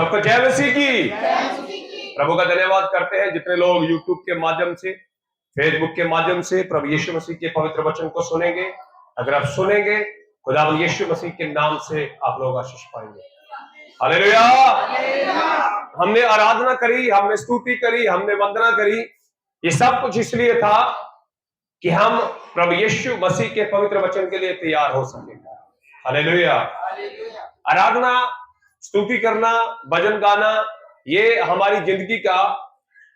सबको जय मसीह की। प्रभु का धन्यवाद करते हैं जितने लोग यूट्यूब के माध्यम से, फेसबुक के माध्यम से प्रभु यीशु मसीह के पवित्र वचन को सुनेंगे। अगर आप सुनेंगे, खुदावंद यीशु मसीह के नाम से आप लोग आशीष पाएंगे। हालेलुया। हमने आराधना करी, हमने स्तुति करी, हमने वंदना करी, ये सब कुछ इसलिए था कि हम प्रभु यीशु मसीह के पवित्र वचन के लिए तैयार हो सके। हालेलुया। आराधना, स्तुति करना, भजन गाना, ये हमारी जिंदगी का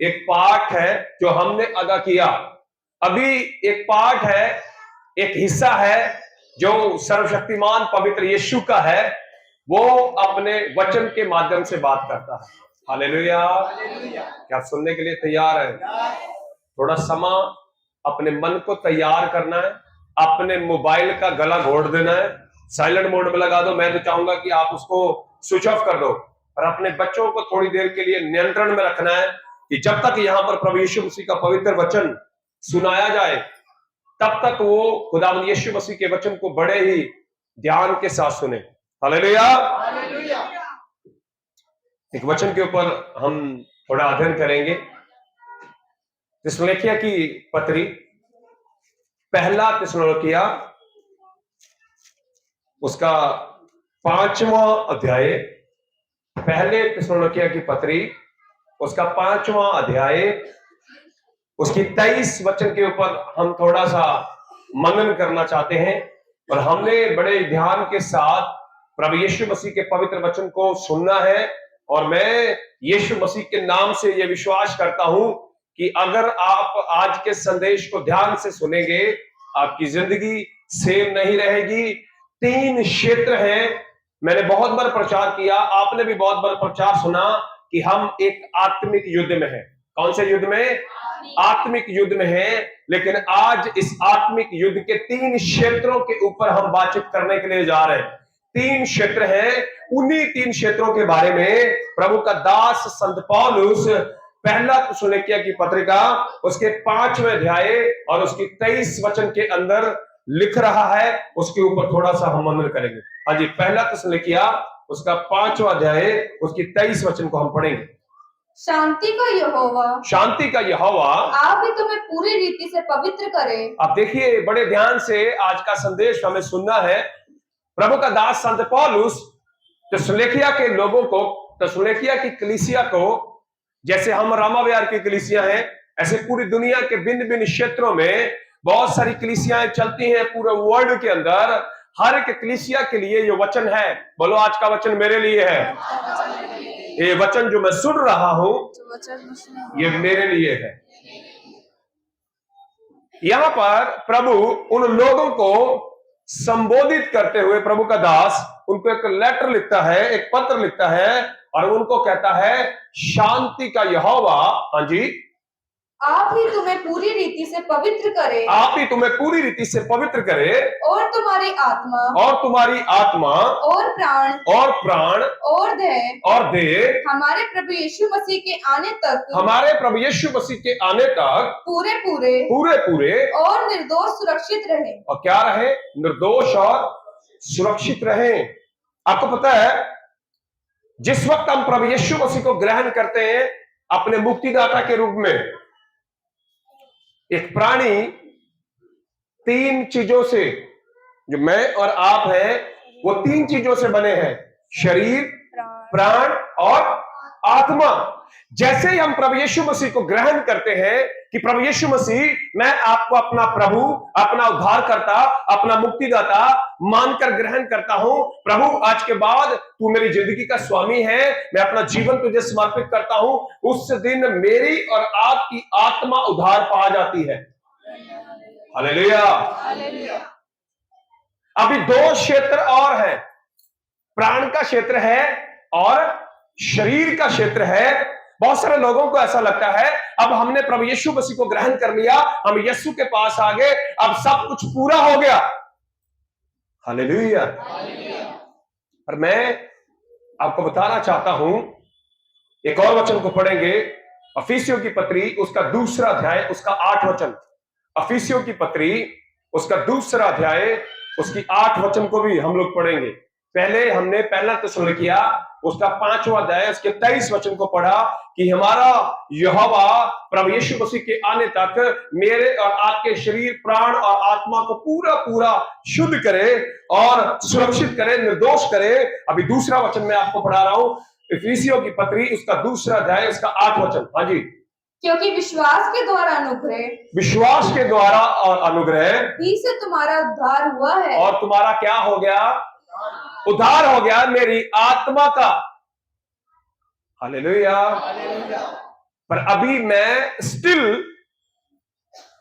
एक पार्ट है जो हमने अदा किया। अभी एक पार्ट है, एक हिस्सा है जो सर्वशक्तिमान पवित्र यीशु का है। वो अपने वचन के माध्यम से बात करता है। हालेलुया। क्या आप सुनने के लिए तैयार है? थोड़ा समय अपने मन को तैयार करना है, अपने मोबाइल का गला घोट देना है, साइलेंट मोड में लगा दो। मैं तो चाहूंगा कि आप उसको स्विच ऑफ कर दो और अपने बच्चों को थोड़ी देर के लिए नियंत्रण में रखना है कि जब तक यहां पर प्रभु यीशु मसीह का पवित्र वचन सुनाया जाए तब तक वो खुदावंद यीशु मसीह के वचन को बड़े ही ध्यान के साथ सुने। हालेलुया। एक वचन के ऊपर हम थोड़ा अध्ययन करेंगे। थिस्सलुनीकियों की पत्री, पहला थिस्सलुनीकियों उसका 5वां अध्याय, पहले थिस्सलुनीकियों की पत्री उसका 5वां अध्याय, उसकी 23 वचन के ऊपर हम थोड़ा सा मनन करना चाहते हैं। और हमने बड़े ध्यान के साथ प्रभु यीशु मसीह के पवित्र वचन को सुनना है। और मैं यीशु मसीह के नाम से यह विश्वास करता हूं कि अगर आप आज के संदेश को ध्यान से सुनेंगे, आपकी जिंदगी सेम नहीं रहेगी। 3 क्षेत्र हैं, मैंने बहुत बार प्रचार किया, आपने भी बहुत बार प्रचार सुना कि हम एक आत्मिक युद्ध में हैं। कौन से युद्ध में? आत्मिक युद्ध में हैं। लेकिन आज इस आत्मिक युद्ध के 3 क्षेत्रों के ऊपर हम बातचीत करने के लिए जा रहे हैं। 3 क्षेत्र हैं, उन्हीं 3 क्षेत्रों के बारे में प्रभु का दास संत पौलुस पहला थिस्सलुनीकियों की पत्रिका उसके 5वें अध्याय और उसकी 23 वचन के अंदर लिख रहा है। उसके ऊपर थोड़ा सा हम मनन करेंगे। हाँ जी, पहला थिस्सलुनीकियों उसका 5वां अध्याय उसकी 23 वचन को हम पढ़ेंगे। शांति का यहोवा, शांति का यहोवा आप ही तुम्हें पूरी रीति से पवित्र करे। अब देखिए, बड़े ध्यान से आज का संदेश हमें सुनना है। प्रभु का दास संत पौलुस थिस्सलुनीकियों के लोगों को, थिस्सलुनीकियों की कलीसिया को, जैसे हम रामा विहार की कलीसिया हैं, ऐसे पूरी दुनिया के भिन्न भिन्न क्षेत्रों में बहुत सारी कलीसियाएं चलती हैं पूरे वर्ल्ड के अंदर। हर एक कलीसिया के लिए ये वचन है। बोलो, आज का वचन मेरे लिए है। ये वचन जो मैं सुन रहा हूं ये मेरे लिए है। यहां पर प्रभु उन लोगों को संबोधित करते हुए प्रभु का दास उनको एक लेटर लिखता है, एक पत्र लिखता है और उनको कहता है, शांति का यहोवा, हाँ जी, आप ही तुम्हें पूरी रीति से पवित्र करे। आप ही तुम्हें पूरी रीति से पवित्र करे। और तुम्हारी आत्मा, और तुम्हारी आत्मा, और प्राण, और प्राण, और देह, और देह हमारे प्रभु यीशु मसीह के आने तक, हमारे प्रभु यीशु मसीह के आने तक पूरे पूरे पूरे पूरे और निर्दोष सुरक्षित रहे। और क्या रहे? निर्दोष और सुरक्षित रहे। आपको पता है, जिस वक्त हम प्रभु यीशु मसीह को ग्रहण करते हैं अपने मुक्तिदाता के रूप में, एक प्राणी 3 चीजों से, जो मैं और आप हैं, वो 3 चीजों से बने हैं, शरीर, प्राण और आत्मा। जैसे ही हम प्रभु यीशु मसीह को ग्रहण करते हैं कि प्रभु यीशु मसीह, मैं आपको अपना प्रभु, अपना उद्धारकर्ता, अपना मुक्तिदाता मानकर ग्रहण करता हूं। प्रभु, आज के बाद तू मेरी जिंदगी का स्वामी है, मैं अपना जीवन तुझे समर्पित करता हूं। उस दिन मेरी और आपकी आत्मा उद्धार पा जाती है। हालेलुया। अभी 2 क्षेत्र और हैं, प्राण का क्षेत्र है और शरीर का क्षेत्र है। बहुत सारे लोगों को ऐसा लगता है, अब हमने प्रभु यीशु मसीह को ग्रहण कर लिया, हम यीशु के पास आ गए, अब सब कुछ पूरा हो गया। हालेलुया। पर मैं आपको बताना चाहता हूं, एक और वचन को पढ़ेंगे, इफिसियों की पत्री उसका 2रा अध्याय उसका 8 वचन। इफिसियों की पत्री उसका 2रा अध्याय उसकी 8 वचन को भी हम लोग पढ़ेंगे। पहले हमने पहला थिस्सलुनीकियों उसका 5वां अध्याय उसके 23 वचन को पढ़ा कि हमारा यहोवा प्रभु यीशु मसीह के आने तक मेरे और आपके शरीर, प्राण और आत्मा को पूरा पूरा शुद्ध करे और सुरक्षित करे, निर्दोष करे। अभी दूसरा वचन मैं आपको पढ़ा रहा हूं, इफिसियों की पत्री उसका 2 अध्याय उसका 8 वचन। हाँ जी। क्योंकि विश्वास के द्वारा अनुग्रह, विश्वास के द्वारा और अनुग्रह ही से तुम्हारा उद्धार हुआ है। और तुम्हारा क्या हो गया? उद्धार हो गया मेरी आत्मा का। हालेलुया। पर अभी मैं स्टिल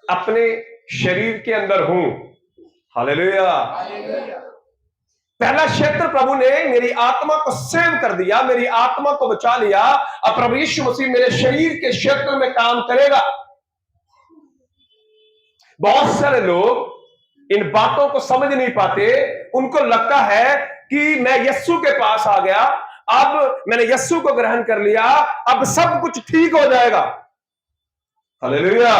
अपने शरीर के अंदर हूं। हालेलुया। पहला क्षेत्र प्रभु ने मेरी आत्मा को सेव कर दिया, मेरी आत्मा को बचा लिया। अब प्रभु यीशु मसीह मेरे शरीर के क्षेत्र में काम करेगा। बहुत सारे लोग इन बातों को समझ नहीं पाते। उनको लगता है कि मैं यीशु के पास आ गया, अब मैंने यीशु को ग्रहण कर लिया, अब सब कुछ ठीक हो जाएगा। हालेलुया।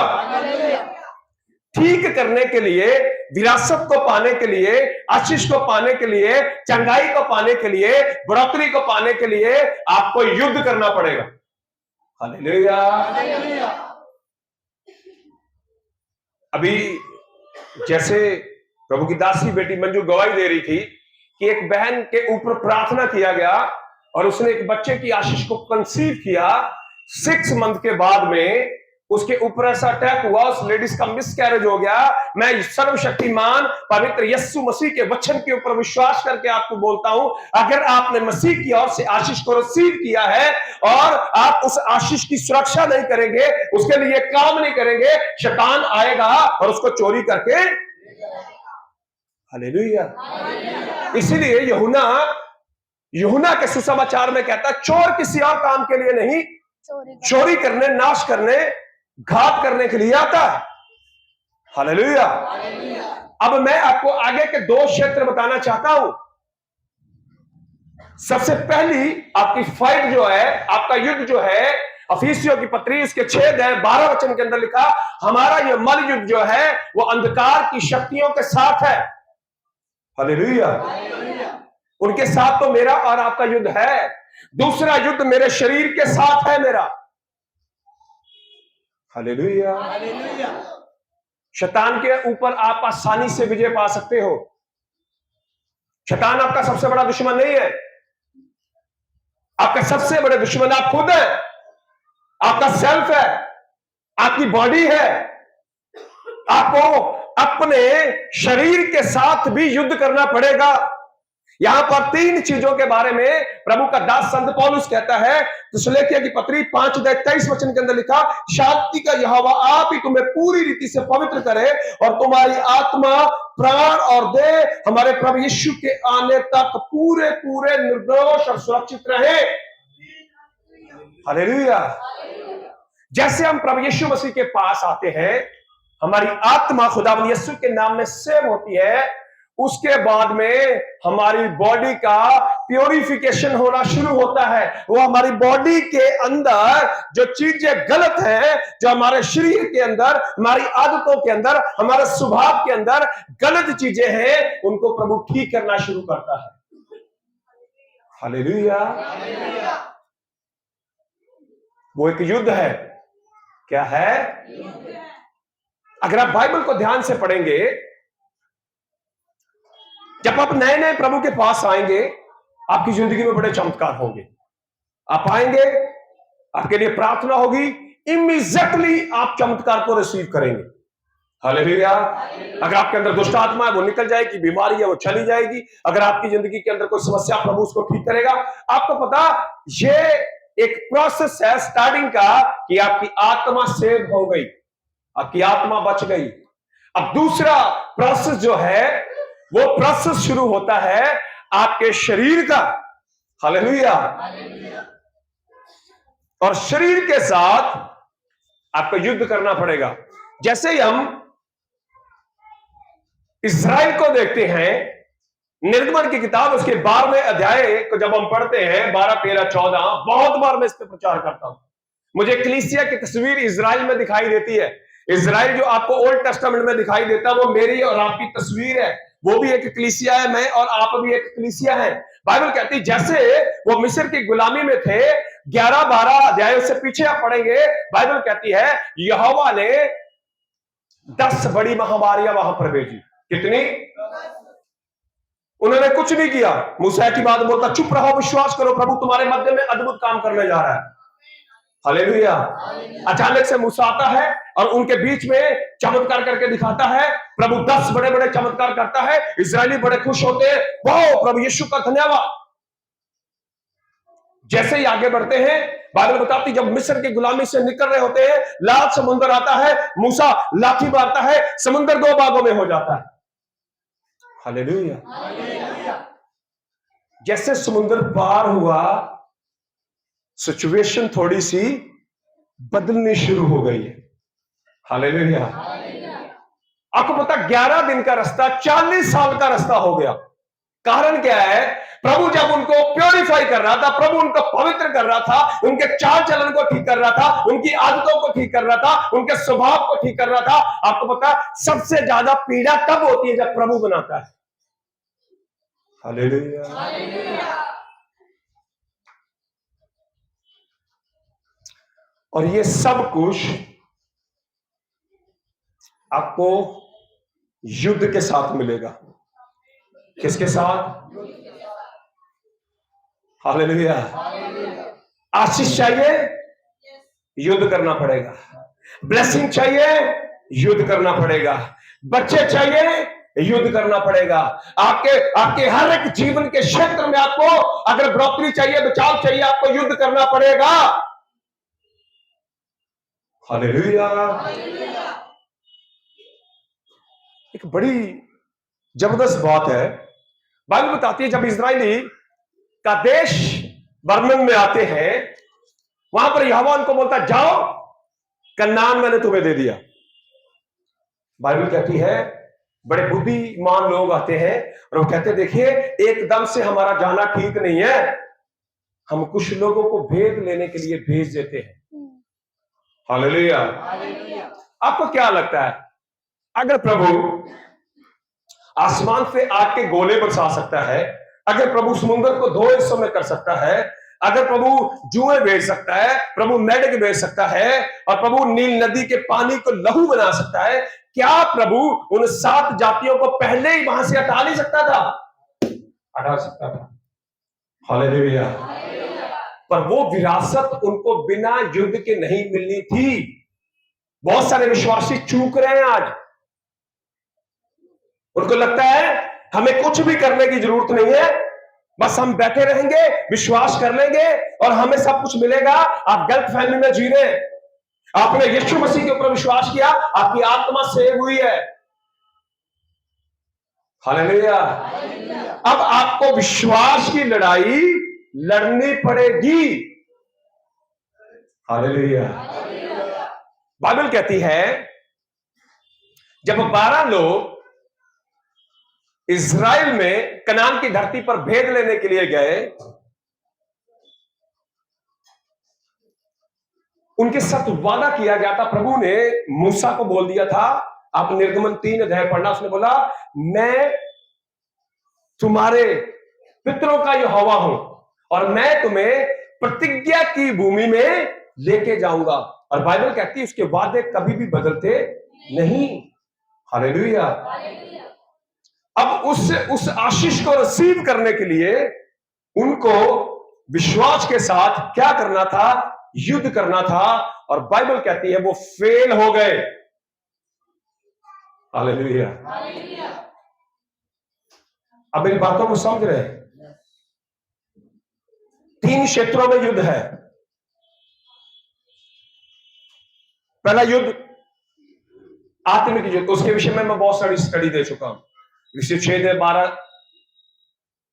ठीक करने के लिए, विरासत को पाने के लिए, आशीष को पाने के लिए, चंगाई को पाने के लिए, बढ़ोतरी को पाने के लिए आपको युद्ध करना पड़ेगा। हालेलुया। अभी जैसे प्रभु की दासी बेटी मंजू गवाही दे रही थी कि एक बहन के ऊपर प्रार्थना किया गया और उसने एक बच्चे की आशीष को कंसीव किया। 6 मंथ के बाद में उसके ऊपर ऐसा अटैक हुआ, उस लेडीज का मिसकैरेज हो गया। मैं सर्वशक्तिमान पवित्र यीशु मसीह के वचन के ऊपर विश्वास करके आपको बोलता हूं, अगर आपने मसीह की ओर से आशीष को रिसीव किया है और आप उस आशीष की सुरक्षा नहीं करेंगे, उसके लिए काम नहीं करेंगे, शैतान आएगा और उसको चोरी करके। हालेलुया। इसीलिए यूहन्ना के सुसमाचार में कहता है, चोर किसी और काम के लिए नहीं, चोरी करने, नाश करने, घात करने के लिए आता है। हालेलुया। अब मैं आपको आगे के 2 क्षेत्र बताना चाहता हूं। सबसे पहली आपकी फाइट जो है, आपका युद्ध जो है, इफिसियों की पत्री उसके 6:12 वचन के अंदर लिखा, हमारा यह मल युद्ध जो है वो अंधकार की शक्तियों के साथ है। हालेलुया। उनके साथ तो मेरा और आपका युद्ध है। दूसरा युद्ध मेरे शरीर के साथ है मेरा। हालेलुया। शैतान के ऊपर आप आसानी से विजय पा सकते हो। शैतान आपका सबसे बड़ा दुश्मन नहीं है। आपका सबसे बड़े दुश्मन आप खुद है, आपका सेल्फ है, आपकी बॉडी है। आपको अपने शरीर के साथ भी युद्ध करना पड़ेगा। यहां पर 3 चीजों के बारे में प्रभु का दास संत पौलुस कहता है। थिस्सलुनीकियों की पत्री 5:23 वचन के अंदर लिखा, शांति का यहोवा आप ही तुम्हें पूरी रीति से पवित्र करे और तुम्हारी आत्मा, प्राण और देह हमारे प्रभु यीशु के आने तक पूरे पूरे निर्दोष और सुरक्षित रहे। हालेलुया। जैसे हम प्रभु यीशु मसीह के पास आते हैं, हमारी आत्मा खुदावंद यीशु के नाम में सेव होती है। उसके बाद में हमारी बॉडी का प्योरिफिकेशन होना शुरू होता है। वो हमारी बॉडी के अंदर जो चीजें गलत हैं, जो हमारे शरीर के अंदर, हमारी आदतों के अंदर, हमारे स्वभाव के अंदर गलत चीजें हैं, उनको प्रभु ठीक करना शुरू करता है। हालेलुया। वो एक युद्ध है। क्या है? अगर आप बाइबल को ध्यान से पढ़ेंगे, जब आप नए नए प्रभु के पास आएंगे, आपकी जिंदगी में बड़े चमत्कार होंगे। आप आएंगे, आपके लिए प्रार्थना होगी, इमीडिएटली आप चमत्कार को रिसीव करेंगे। हालेलुया। अगर आपके अंदर दुष्ट आत्मा है वो निकल जाएगी, बीमारी है वो चली जाएगी। अगर आपकी जिंदगी के अंदर कोई समस्या, प्रभु उसको ठीक करेगा। आपको पता, ये एक प्रोसेस है स्टार्टिंग का कि आपकी आत्मा सेव हो गई, आपकी आत्मा बच गई। अब दूसरा प्रोसेस जो है वो प्रोसेस शुरू होता है आपके शरीर का। हालेलुया। और शरीर के साथ आपको युद्ध करना पड़ेगा। जैसे ही हम इस्राएल को देखते हैं, निर्गमन की किताब उसके 12वें अध्याय को जब हम पढ़ते हैं, 12, 13, 14, बहुत बार मैं इस पर प्रचार करता हूं। मुझे कलीसिया की तस्वीर इजराइल में दिखाई देती है। इजराइल जो आपको ओल्ड टेस्टामेंट में दिखाई देता है, वो मेरी और आपकी तस्वीर है। वो भी एक कलीसिया है, मैं और आप भी एक कलीसिया है। बाइबल कहती है जैसे वो मिस्र की गुलामी में थे, 11-12 अध्यायों से पीछे आप पढ़ेंगे, बाइबल कहती है यहोवा ने 10 बड़ी महामारियां वहां पर भेजी। कितनी? उन्होंने कुछ नहीं किया। मूसा की बात बोलता, चुप रहो, विश्वास करो, प्रभु तुम्हारे मध्य में अद्भुत काम करने जा रहा है। हालेलुया। अचानक से मूसा आता है और उनके बीच में चमत्कार करके दिखाता है। प्रभु 10 बड़े बड़े चमत्कार करता है, इजरायली बड़े खुश होते हैं, वाह प्रभु यीशु का धन्यवाद। जैसे ही आगे बढ़ते हैं, बाइबल बताती जब मिस्र की गुलामी से निकल रहे होते हैं, लाल समुद्र आता है, मूसा लाठी मारता है, समुद्र 2 भागों में हो जाता है। हालेलुया। जैसे समुद्र पार हुआ, सिचुएशन थोड़ी सी बदलनी शुरू हो गई है। हालेलुया। आपको पता 11 दिन का रास्ता 40 साल का रास्ता हो गया। कारण क्या है? प्रभु जब उनको प्योरीफाई कर रहा था, प्रभु उनको पवित्र कर रहा था, उनके चाल चलन को ठीक कर रहा था, उनकी आदतों को ठीक कर रहा था, उनके स्वभाव को ठीक कर रहा था। आपको पता सबसे ज्यादा पीड़ा तब होती है जब प्रभु बनाता है। हालेलुया। और ये सब कुछ आपको युद्ध के साथ मिलेगा। किसके साथ? हालेलुया। आशीष चाहिए, युद्ध करना पड़ेगा। ब्लेसिंग चाहिए, युद्ध करना पड़ेगा। बच्चे चाहिए, युद्ध करना पड़ेगा। आपके हर एक जीवन के क्षेत्र में आपको अगर बढ़ोतरी चाहिए, बचाव चाहिए, आपको युद्ध करना पड़ेगा। हालेलुया। एक बड़ी जबरदस्त बात है, बाइबल बताती है जब इजरायली का देश वर्णन में आते हैं, वहां पर यहोवा उनको बोलता जाओ, कनान मैंने तुम्हें दे दिया। बाइबल कहती है बड़े बुद्धिमान लोग आते हैं और वो कहते देखिए एकदम से हमारा जाना ठीक नहीं है, हम कुछ लोगों को भेद लेने के लिए भेज देते हैं। हालेलुया। आपको क्या लगता है अगर प्रभु आसमान से आग के गोले बरसा सकता है, अगर प्रभु समुद्र को 2 हिस्सों में कर सकता है, अगर प्रभु जुए भेज सकता है, प्रभु मेढक भेज सकता है और प्रभु नील नदी के पानी को लहू बना सकता है, क्या प्रभु उन 7 जातियों को पहले ही वहां से हटा नहीं सकता था? हटा सकता था। हालेलुया। पर वो विरासत उनको बिना युद्ध के नहीं मिलनी थी। बहुत सारे विश्वासी चूक रहे हैं आज। उनको लगता है हमें कुछ भी करने की जरूरत नहीं है, बस हम बैठे रहेंगे, विश्वास कर लेंगे और हमें सब कुछ मिलेगा। आप गलत फहमी में जी रहे हैं। आपने यीशु मसीह के ऊपर विश्वास किया, आपकी आत्मा सेव हुई है। हालेलुया। अब आपको विश्वास की लड़ाई लड़नी पड़ेगी। हालेलुया। बाइबल कहती है जब 12 लोग इज़राइल में कनान की धरती पर भेद लेने के लिए गए, उनके साथ वादा किया गया था। प्रभु ने मूसा को बोल दिया था, आप निर्गमन 3 अध्याय पढ़ना, उसने बोला मैं तुम्हारे पितरों का यहोवा हूं और मैं तुम्हें प्रतिज्ञा की भूमि में लेके जाऊंगा। और बाइबल कहती है उसके वादे कभी भी बदलते नहीं। हालेलुया। अब उस आशीष को रिसीव करने के लिए उनको विश्वास के साथ क्या करना था? युद्ध करना था। और बाइबल कहती है वो फेल हो गए। हालेलुया। अब इन बातों को समझ रहे हैं? 3 क्षेत्रों में युद्ध है। पहला युद्ध आत्मिक युद्ध, उसके विषय में मैं बहुत सारी स्टडी दे चुका हूं। 6-12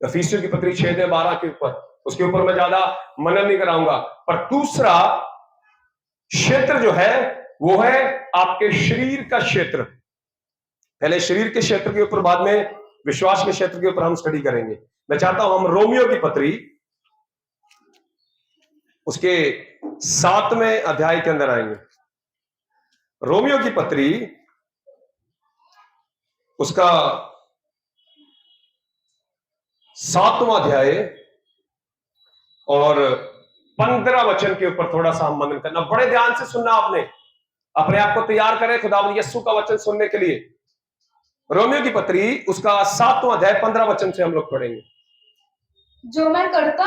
अफिसियों की पत्री 6-12 के ऊपर, उसके ऊपर मैं ज्यादा मनन नहीं कराऊंगा। पर दूसरा क्षेत्र जो है वो है आपके शरीर का क्षेत्र। पहले शरीर के क्षेत्र के ऊपर, बाद में विश्वास के क्षेत्र के ऊपर हम स्टडी करेंगे। मैं चाहता हूं हम रोमियो की पत्री उसके 7वें अध्याय के अंदर आएंगे। रोमियो की पत्री उसका 7वां अध्याय और 15 वचन के ऊपर थोड़ा सा हम मनन करना। बड़े ध्यान से सुनना आपने, अपने आप को तैयार करें खुदावंद यीशु का वचन सुनने के लिए। रोमियो की पत्री उसका 7वां अध्याय 15 वचन से हम लोग पढ़ेंगे। जो मैं करता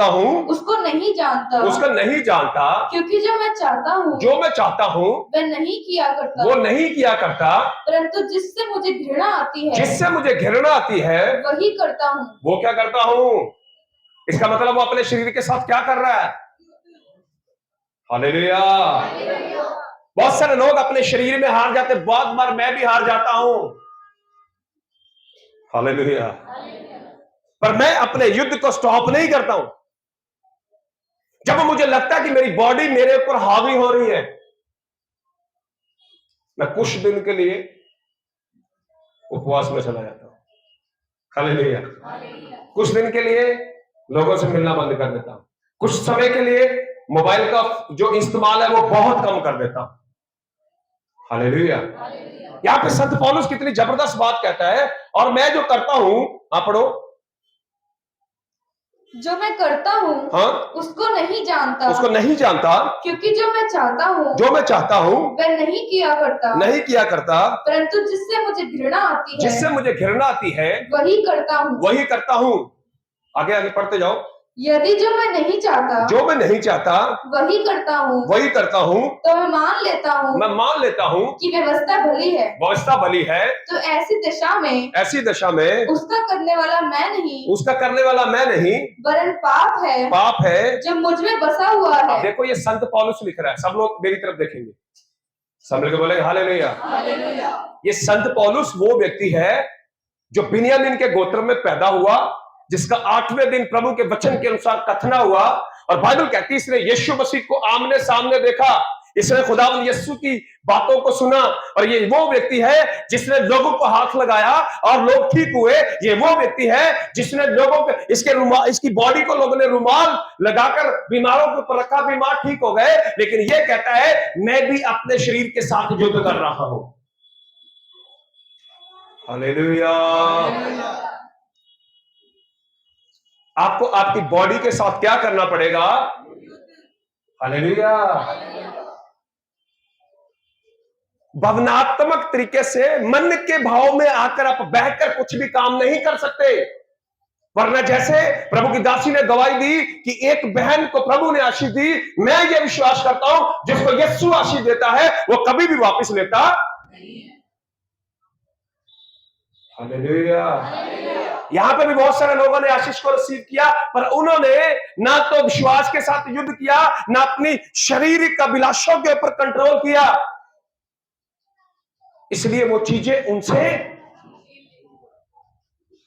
हूँ उसको नहीं जानता, क्योंकि जो मैं चाहता हूँ वह नहीं किया करता, परंतु जिससे मुझे घृणा आती है वही करता हूँ। वो क्या करता हूं? इसका मतलब वो अपने शरीर के साथ क्या कर रहा है? हालेलुया। बहुत सारे लोग अपने शरीर में हार जाते, बहुत बार मैं भी हार जाता हूं। हालेलुया। पर मैं अपने युद्ध को स्टॉप नहीं करता हूं। जब मुझे लगता है कि मेरी बॉडी मेरे ऊपर हावी हो रही है, मैं कुछ दिन के लिए उपवास में चला जाता हूं। हालेलुया। कुछ दिन के लिए लोगों से मिलना बंद कर देता हूं। कुछ समय के लिए मोबाइल का जो इस्तेमाल है वो बहुत कम कर देता हूं। हालेलुया। यहां पे संत पौलुस कितनी जबरदस्त बात कहता है, और मैं जो करता हूं, आप पढ़ो। जो मैं करता हूँ उसको नहीं जानता, क्योंकि जो मैं चाहता हूँ वह नहीं किया करता, परंतु जिससे मुझे घृणा आती है वही करता हूँ। आगे आगे पढ़ते जाओ। यदि जो मैं नहीं चाहता वही करता हूँ, तो मैं मान लेता हूँ कि व्यवस्था भली है। तो ऐसी दशा में उसका करने वाला मैं नहीं, वरन पाप है जो मुझ में बसा हुआ है। अब देखो ये संत पौलुस लिख रहा है, सब लोग मेरी तरफ देखेंगे, सब मिलकर बोलेंगे हालेलुया। ये संत पौलुस वो व्यक्ति है जो बिन्यामीन के गोत्र में पैदा हुआ, जिसका 8वें दिन प्रभु के वचन के अनुसार कथना हुआ, और बाइबल कहती है इसने यीशु मसीह को आमने सामने देखा, इसने खुदावंद यीशु की बातों को सुना, और ये वो व्यक्ति है जिसने लोगों को हाथ लगाया और लोग ठीक हुए। ये वो व्यक्ति है जिसने लोगों को इसकी बॉडी को लोगों ने रुमाल लगाकर बीमारों के ऊपर रखा, बीमार ठीक हो गए। लेकिन ये कहता है मैं भी अपने शरीर के साथ युद्ध कर रहा हूं। हालेलुया। आपको आपकी बॉडी के साथ क्या करना पड़ेगा? हालेलुया। भावनात्मक तरीके से मन के भाव में आकर आप बहकर कुछ भी काम नहीं कर सकते, वरना जैसे प्रभु की दासी ने गवाही दी कि एक बहन को प्रभु ने आशीष दी, मैं ये विश्वास करता हूं जिसको यीशु आशीष देता है वो कभी भी वापस लेता नहीं है। हालेलुया। यहां पे भी बहुत सारे लोगों ने आशीष को रिसीव किया, पर उन्होंने ना तो विश्वास के साथ युद्ध किया, ना अपनी शारीरिक अभिलाषों के ऊपर कंट्रोल किया, इसलिए वो चीजें उनसे।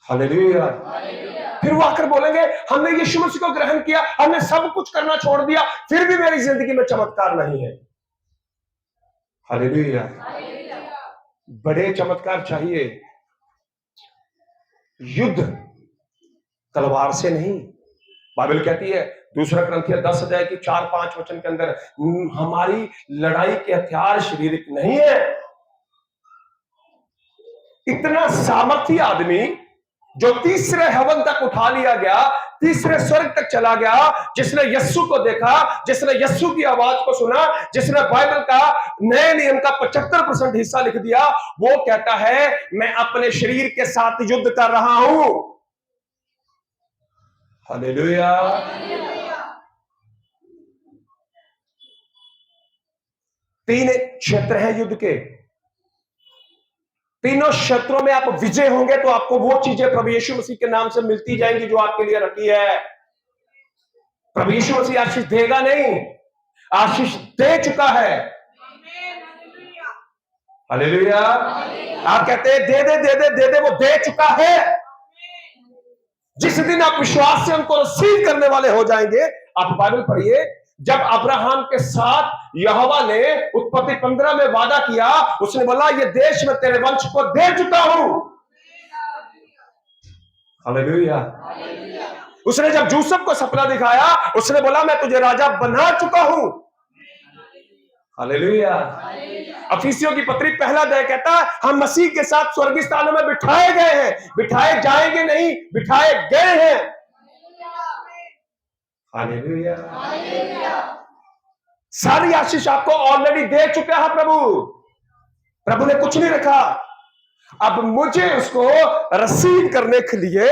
हालेलुया। फिर वो आकर बोलेंगे हमने यीशु मसीह को ग्रहण किया, हमने सब कुछ करना छोड़ दिया, फिर भी मेरी जिंदगी में चमत्कार नहीं है। हालेलुया। बड़े चमत्कार चाहिए, युद्ध तलवार से नहीं। बाइबल कहती है 2 कुरिन्थियों 10 अध्याय की 4-5 वचन के अंदर, हमारी लड़ाई के हथियार शारीरिक नहीं है। इतना सामर्थी आदमी जो तीसरे हेवन तक उठा लिया गया, तीसरे स्वर्ग तक चला गया, जिसने यीशु को देखा, जिसने यीशु की आवाज को सुना, जिसने बाइबल का नए नियम का 75% हिस्सा लिख दिया, वो कहता है मैं अपने शरीर के साथ युद्ध कर रहा हूं। हालेलुया। 3 क्षेत्र हैं युद्ध के, तीनों क्षेत्रों में आप विजय होंगे तो आपको वो चीजें प्रभु यीशु मसीह के नाम से मिलती जाएंगी जो आपके लिए रखी है। प्रभु यीशु मसीह आशीष देगा नहीं, आशीष दे चुका है। हालेलुया। आप कहते हैं दे दे दे दे दे दे, वो दे चुका है। जिस दिन आप विश्वास से उनको रिसीव करने वाले हो जाएंगे, आप बाइबल पढ़िए, जब अब्राहम के साथ यहोवा ने उत्पत्ति 15 में वादा किया, उसने बोला ये देश में तेरे वंश को दे चुका हूं। हालेलुया। उसने जब यूसुफ को सपना दिखाया, उसने बोला मैं तुझे राजा बना चुका हूं। हालेलुया। अफिसियों की पत्री पहला अध्याय कहता है हम मसीह के साथ स्वर्गीय स्थानों में बिठाए गए हैं, बिठाए जाएंगे नहीं, बिठाए गए हैं। हालेलुया। सारी आशीष आपको ऑलरेडी दे चुका है प्रभु। प्रभु ने कुछ नहीं रखा, अब मुझे उसको रिसीव करने के लिए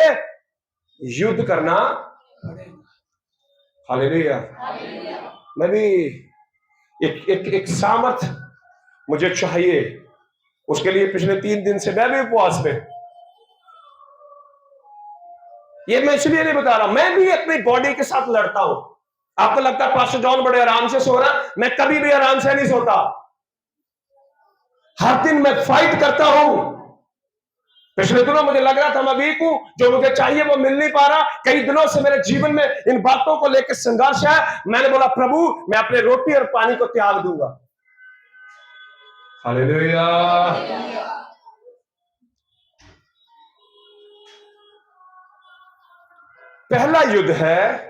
युद्ध करना पड़ेगा। हालेलुया। मैं भी एक सामर्थ मुझे चाहिए, उसके लिए पिछले 3 दिन से मैं भी उपवास में। ये मैं इसलिए नहीं बता रहा, मैं भी अपनी बॉडी के साथ लड़ता हूं। आपको लगता है पास्टर जॉन बड़े आराम से सो रहा, मैं कभी भी आराम से नहीं सोता। हर दिन मैं फाइट करता हूं। पिछले दिनों मुझे लग रहा था मैं वीक हूं, जो मुझे चाहिए वो मिल नहीं पा रहा। कई दिनों से मेरे जीवन में इन बातों को लेकर संघर्ष है। मैंने बोला प्रभु मैं अपने रोटी और पानी को त्याग दूंगा। हालेलुया। पहला युद्ध है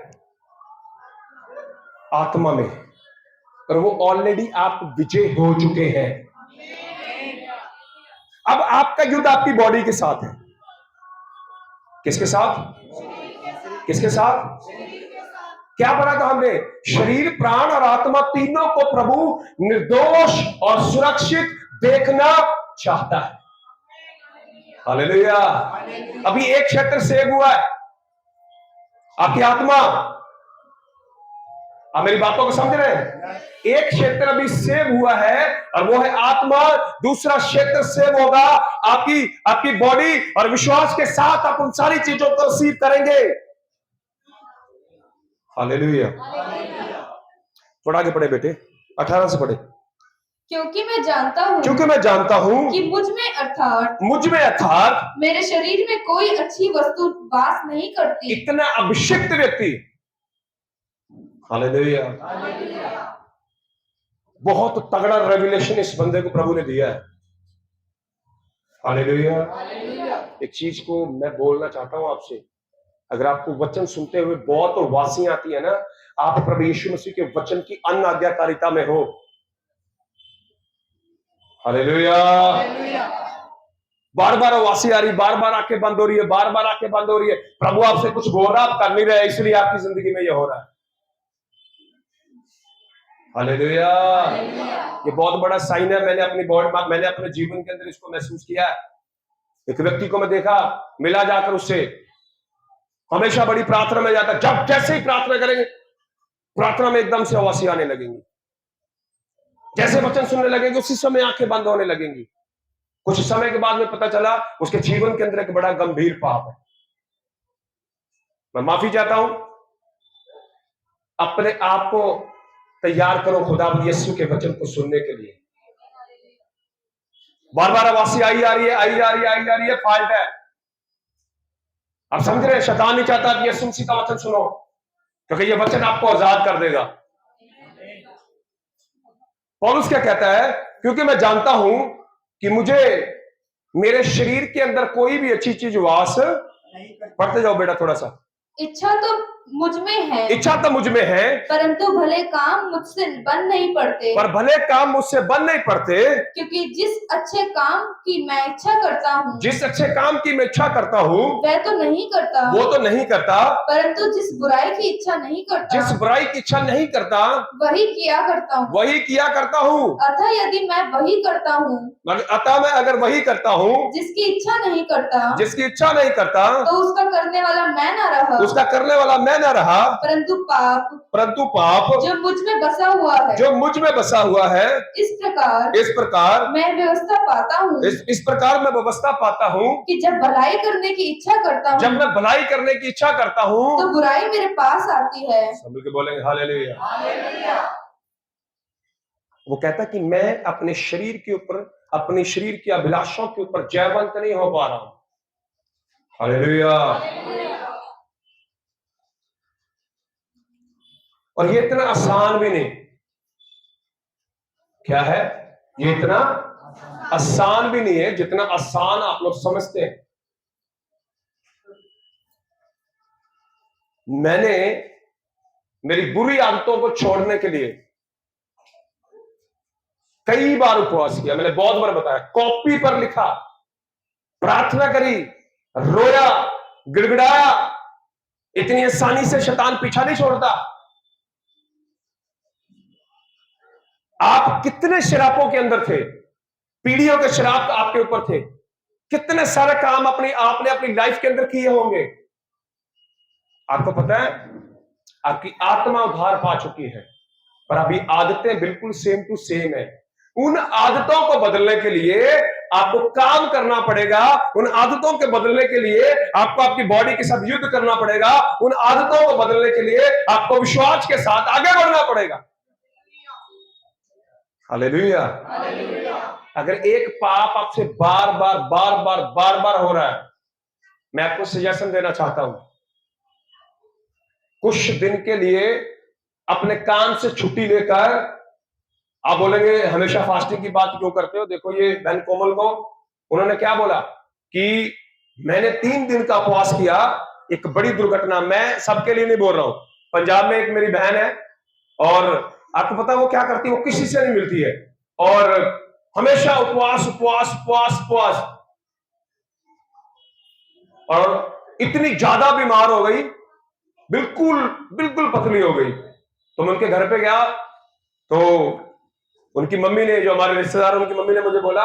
आत्मा में, और वो ऑलरेडी आप विजय हो चुके हैं। अब आपका युद्ध आपकी बॉडी के साथ है। किसके साथ? किसके साथ? क्या पढ़ा था हमने? शरीर, प्राण और आत्मा तीनों को प्रभु निर्दोष और सुरक्षित देखना चाहता है। हालेलुया। अभी एक क्षेत्र सेव हुआ है, आपकी आत्मा। आप मेरी बातों को समझ रहे हैं? एक क्षेत्र अभी सेव हुआ है और वो है आत्मा। दूसरा क्षेत्र सेव होगा आपकी बॉडी, और विश्वास के साथ आप उन सारी चीजों को रिसीव करेंगे। हालेलुया। थोड़ा आगे पढ़े बेटे, 18 से पढ़े। क्योंकि मैं जानता हूं कि मुझ में अर्थात मेरे शरीर में कोई अच्छी वस्तु वास नहीं करती। इतना अभिषिक्त व्यक्ति, हालेलुया, बहुत तगड़ा रेवलेशन इस बंदे को प्रभु ने दिया है। हालेलुया। एक चीज को मैं बोलना चाहता हूं आपसे, अगर आपको वचन सुनते हुए बहुत वासी आती है ना, आप प्रभु यीशु मसीह के वचन की अन्य आज्ञाकारिता में हो। हालेलुया। बार बार वासी आ रही, बार बार आंखें बंद हो रही है, बार बार आंखें बंद हो रही है। प्रभु आपसे कुछ बोल रहा, आप कर नहीं रहे, इसलिए आपकी जिंदगी में यह हो रहा है। हालेलुया। ये बहुत बड़ा साइन है। मैंने अपने जीवन के अंदर इसको महसूस किया है। एक व्यक्ति को मैं देखा, मिला जाकर उससे, हमेशा बड़ी प्रार्थना में जाता, जब जैसे ही प्रार्थना करेंगे प्रार्थना में एकदम से आवाज़ें आने लगेंगी, जैसे वचन सुनने लगेंगे उसी समय आंखें बंद होने लगेंगी। कुछ समय के बाद में पता चला उसके जीवन के अंदर एक बड़ा गंभीर पाप है। मैं माफी चाहता हूं। अपने आप को तैयार करो खुदा यीशु के वचन को सुनने के लिए। बार बार आवाज़ें आई जा रही है, फाल्ट है। आप समझ रहे हैं? शैतान नहीं चाहता कि यीशु मसीह का वचन सुनो, क्योंकि यह वचन आपको आजाद कर देगा। पौलुस क्या कहता है? क्योंकि मैं जानता हूं कि मुझे मेरे शरीर के अंदर कोई भी अच्छी चीज वास, पढ़ते जाओ बेटा थोड़ा सा। इच्छा तो मुझ में है, परंतु भले काम मुझसे बन नहीं पड़ते। क्योंकि जिस अच्छे काम की मैं इच्छा करता हूँ वह तो नहीं करता, परंतु जिस बुराई की इच्छा नहीं करता वही किया करता हूँ। अतः यदि मैं वही करता हूँ, मैं अगर वही करता हूँ जिसकी इच्छा नहीं करता, तो उसका करने वाला मैं न रहा, परंतु पाप जो मुझ में बसा हुआ है। इस प्रकार मैं व्यवस्था पाता हूँ कि जब भलाई करने की इच्छा करता हूँ तो बुराई मेरे पास आती है। सब मिलकर बोलेंगे हालेलुया। वो कहता कि मैं अपने शरीर के ऊपर, अपने शरीर की अभिलाषाओं के ऊपर जयवंत नहीं हो पा रहा हूं। हालेलुया। और ये इतना आसान भी नहीं। क्या है? ये इतना आसान भी नहीं है जितना आसान आप लोग समझते हैं। मैंने मेरी बुरी आदतों को छोड़ने के लिए कई बार उपवास किया, मैंने बहुत बार बताया, कॉपी पर लिखा, प्रार्थना करी, रोया, गिड़गिड़ाया। इतनी आसानी से शैतान पीछा नहीं छोड़ता। आप कितने शरापों के अंदर थे, पीढ़ियों के शराप आपके ऊपर थे, कितने सारे काम आपने अपनी लाइफ के अंदर किए होंगे। आपको पता है, आपकी आत्मा उद्धार पा चुकी है, पर अभी आदतें बिल्कुल सेम टू सेम है। उन आदतों को बदलने के लिए आपको काम करना पड़ेगा। उन आदतों के बदलने के लिए आपको आपकी बॉडी के साथ युद्ध करना पड़ेगा। उन आदतों को बदलने के लिए आपको विश्वास के साथ आगे बढ़ना पड़ेगा। हालेलुया। अगर एक पाप आपसे बार बार हो रहा है, मैं आपको सजेशन देना चाहता हूं, कुछ दिन के लिए अपने काम से छुट्टी लेकर, आप बोलेंगे हमेशा फास्टिंग की बात क्यों करते हो? देखो ये बहन कोमल को उन्होंने क्या बोला कि मैंने 3 दिन का उपवास किया, एक बड़ी दुर्घटना, मैं सबके लिए नहीं बोल रहा हूं, पंजाब में एक मेरी बहन है और आपको पता है वो क्या करती है, वो किसी से नहीं मिलती है और हमेशा उपवास उपवास उपवास उपवास, और इतनी ज्यादा बीमार हो गई, बिल्कुल बिल्कुल पतली हो गई। तो मैं उनके घर पे गया तो उनकी मम्मी ने, जो हमारे रिश्तेदार, उनकी मम्मी ने मुझे बोला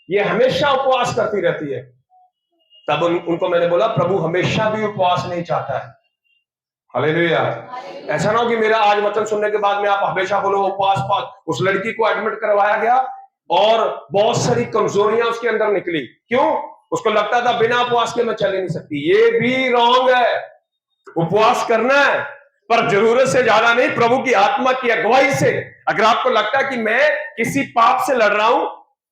ये हमेशा उपवास करती रहती है। तब उनको मैंने बोला प्रभु हमेशा भी उपवास नहीं चाहता है। हालेलुया। ऐसा ना हो कि मेरा आज वचन सुनने के बाद में आप हमेशा बोलो उपवास पास। उस लड़की को एडमिट करवाया गया और बहुत सारी कमजोरियां उसके अंदर निकली। क्यों? उसको लगता था बिना उपवास के मैं चल ही नहीं सकती। ये भी रॉन्ग है। उपवास करना है पर जरूरत से ज्यादा नहीं, प्रभु की आत्मा की अगुवाई से। अगर आपको लगता है कि मैं किसी पाप से लड़ रहा हूं,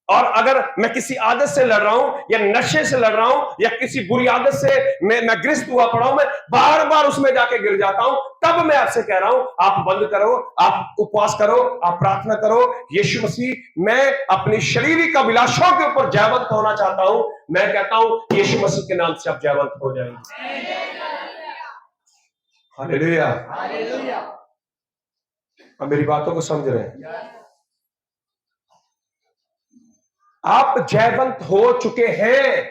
और अगर मैं किसी आदत से लड़ रहा हूं या नशे से लड़ रहा हूं या किसी बुरी आदत से मैं ग्रस्त हुआ पड़ा हूं, मैं बार बार उसमें जाके गिर जाता हूं, तब मैं आपसे कह रहा हूं आप बंद करो, आप उपवास करो, आप प्रार्थना करो। यीशु मसीह, मैं अपनी शारीरिक अभिलाषाओं के ऊपर जयवंत होना चाहता हूं। मैं कहता हूं यीशु मसीह के नाम से आप जयवंत हो जाएंगे। हालेलुया। अब मेरी बातों को समझ रहे हैं? आप जयवंत हो चुके हैं।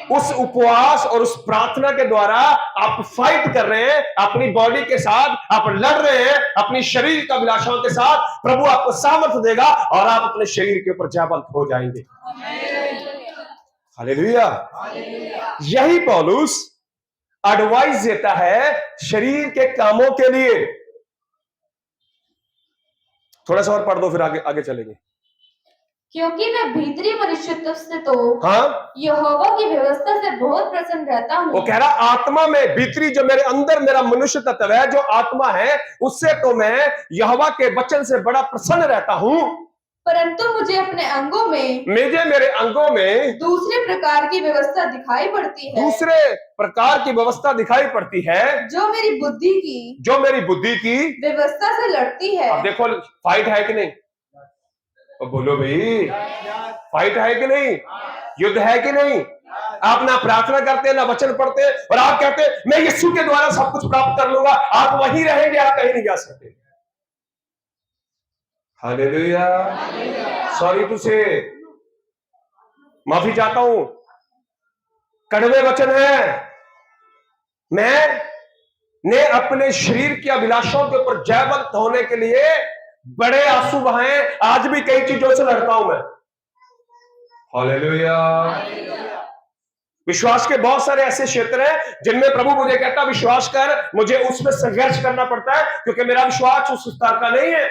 उस उपवास और उस प्रार्थना के द्वारा आप फाइट कर रहे हैं अपनी बॉडी के साथ, आप लड़ रहे हैं अपनी शरीर का अभिलाषाओं के साथ। प्रभु आपको सामर्थ्य देगा और आप अपने शरीर के ऊपर जयवंत हो जाएंगे। हालेलुया। यही पौलुस एडवाइस देता है शरीर के कामों के लिए। थोड़ा सा और पढ़ दो, फिर आगे चलेंगे। क्योंकि मैं भीतरी मनुष्यत्व से तो यहोवा की व्यवस्था से बहुत प्रसन्न रहता हूँ। वो कह रहा आत्मा में, भीतरी जो मेरे अंदर मेरा मनुष्य तत्व है, जो आत्मा है, उससे तो मैं यहोवा के वचन से बड़ा प्रसन्न रहता हूँ। परंतु मुझे अपने अंगों में, मेरे अंगों में दूसरे प्रकार की व्यवस्था दिखाई पड़ती है। दूसरे प्रकार की व्यवस्था दिखाई पड़ती है जो मेरी बुद्धि की व्यवस्था से लड़ती है। अब देखो फाइट है कि नहीं? तो बोलो भाई, फाइट है कि नहीं? युद्ध है कि नहीं? आप ना प्रार्थना करते, ना वचन पढ़ते, और आप कहते मैं यीशु के द्वारा सब कुछ प्राप्त कर लूंगा। आप वहीं रहेंगे, आप कहीं नहीं जा सकते। हालेलुया। सॉरी टू से, माफी चाहता हूं, कड़वे वचन है। मैंने अपने शरीर की अभिलाषाओं के ऊपर जयवंत होने के लिए बड़े आंसू बहाए। आज भी कई चीजों से लड़ता हूं मैं। हालेलुया। विश्वास के बहुत सारे ऐसे क्षेत्र हैं जिनमें प्रभु मुझे कहता विश्वास कर, मुझे उसमें संघर्ष करना पड़ता है क्योंकि मेरा विश्वास उस स्तर का नहीं है।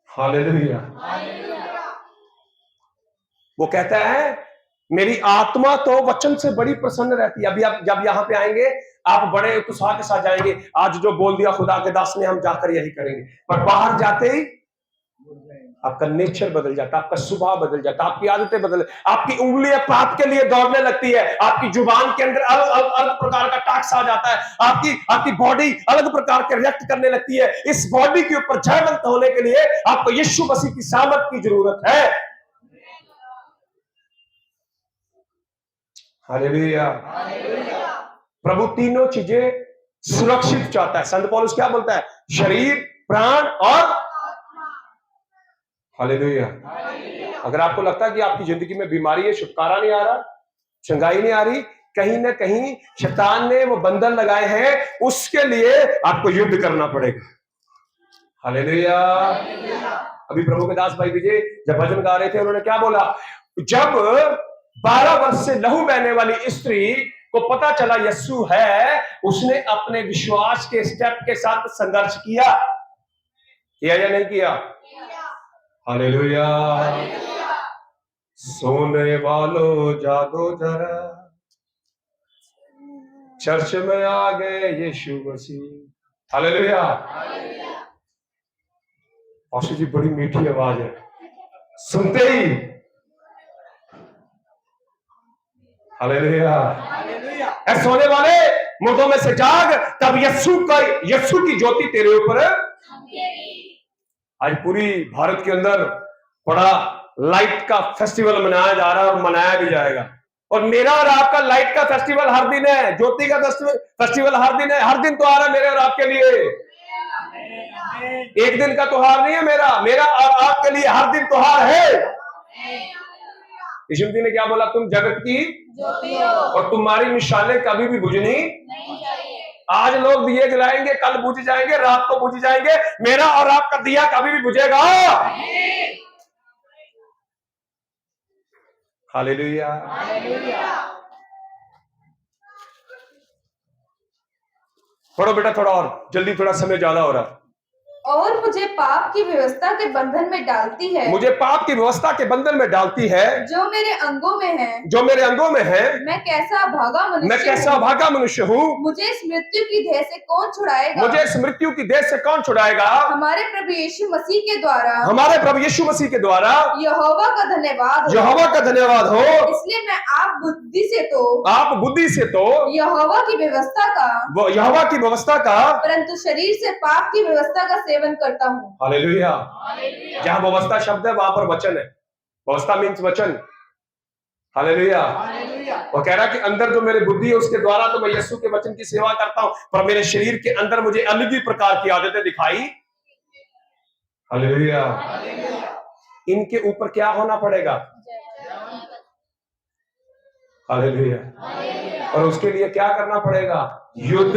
हालेलुया। वो कहता है मेरी आत्मा तो वचन से बड़ी प्रसन्न रहती है। अभी आप जब यहां पे आएंगे आप बड़े उत्साह के साथ जाएंगे, आज जो बोल दिया खुदा के दास ने हम जाकर यही करेंगे। पर बाहर जाते ही आपका नेचर बदल जाता, आपका स्वभाव बदल जाता, आपकी आदतें बदल, आपकी उंगलियां पाप के लिए दौड़ने लगती है, आपकी जुबान के अंदर अलग प्रकार का टैक्स आ जाता है, आपकी बॉडी अलग प्रकार के रिएक्ट करने लगती है। इस बॉडी के ऊपर जयवंत होने के लिए आपको यीशु मसीह की सामर्थ की जरूरत है। हालेलुया। प्रभु तीनों चीजें सुरक्षित चाहता है। संत पौलुस क्या बोलता है? शरीर, प्राण और हालेलुया। अगर आपको लगता है कि आपकी जिंदगी में बीमारी है, छुटकारा नहीं आ रहा, चंगाई नहीं आ रही, कहीं ना कहीं शैतान ने वो बंधन लगाए हैं, उसके लिए आपको युद्ध करना पड़ेगा। हालेलुया। अभी प्रभु के दास भाई विजय जब भजन गा रहे थे, उन्होंने क्या बोला? जब 12 वर्ष से लहू बहने वाली स्त्री को पता चला यीशु है, उसने अपने विश्वास के स्टेप के साथ संघर्ष किया या नहीं किया? हालेलुया। सोने वालों जागो जरा, चर्च में आ गए यीशु मसीह। हालेलुया। पास्टर जी बड़ी मीठी आवाज है, सुनते ही हालेलुया। सोने वाले मुर्दों में से जाग, तब यीशु की ज्योति तेरे ऊपर। आज पूरी भारत के अंदर बड़ा लाइट का फेस्टिवल मनाया जा रहा है और मनाया भी जाएगा। और मेरा और आपका लाइट का फेस्टिवल हर दिन है, ज्योति का फेस्टिवल हर दिन है। हर दिन त्योहार है मेरे और आपके लिए, एक दिन का त्योहार नहीं है मेरा और आपके लिए हर दिन त्योहार है। यीशु मसीह ने क्या बोला? तुम जगत की ज्योति हो और तुम्हारी मिसालें कभी भी बुझनी नहीं चाहिए। आज लोग दिए जलाएंगे, कल बुझ जाएंगे, रात को बुझ जाएंगे, मेरा और आपका दिया कभी भी बुझेगा। हालेलुया। पढ़ो बेटा थोड़ा और जल्दी, थोड़ा समय ज्यादा हो रहा। और मुझे पाप की व्यवस्था के बंधन में डालती है, मुझे पाप की व्यवस्था के बंधन में डालती है, जो मेरे अंगों में है, जो मेरे अंगों में है। मैं कैसा भागा मनुष्य हूँ, मुझे इस मृत्यु की देह से कौन छुड़ाएगा? मुझे इस मृत्यु की देह से कौन छुड़ाएगा? हमारे प्रभु यीशु मसीह के द्वारा, हमारे प्रभु यीशु मसीह के द्वारा। यहोवा का धन्यवाद हो, यहोवा का धन्यवाद हो। इसलिए मैं आप बुद्धि से तो यहोवा की व्यवस्था का परंतु शरीर से पाप की व्यवस्था का सेवन करता हूँ। हालेलुया। जहाँ व्यवस्था शब्द है वहां पर वचन है। व्यवस्था मीन्स वचन। हालेलुया। वो कह रहा कि अंदर जो मेरी बुद्धि है उसके द्वारा तो मैं यीशु के वचन की सेवा करता हूं, पर मेरे शरीर के अंदर मुझे अलग ही प्रकार की आदतें दिखाई। हालेलुया। इनके ऊपर क्या होना पड़ेगा? हालेलुया। और उसके लिए क्या करना पड़ेगा? युद्ध।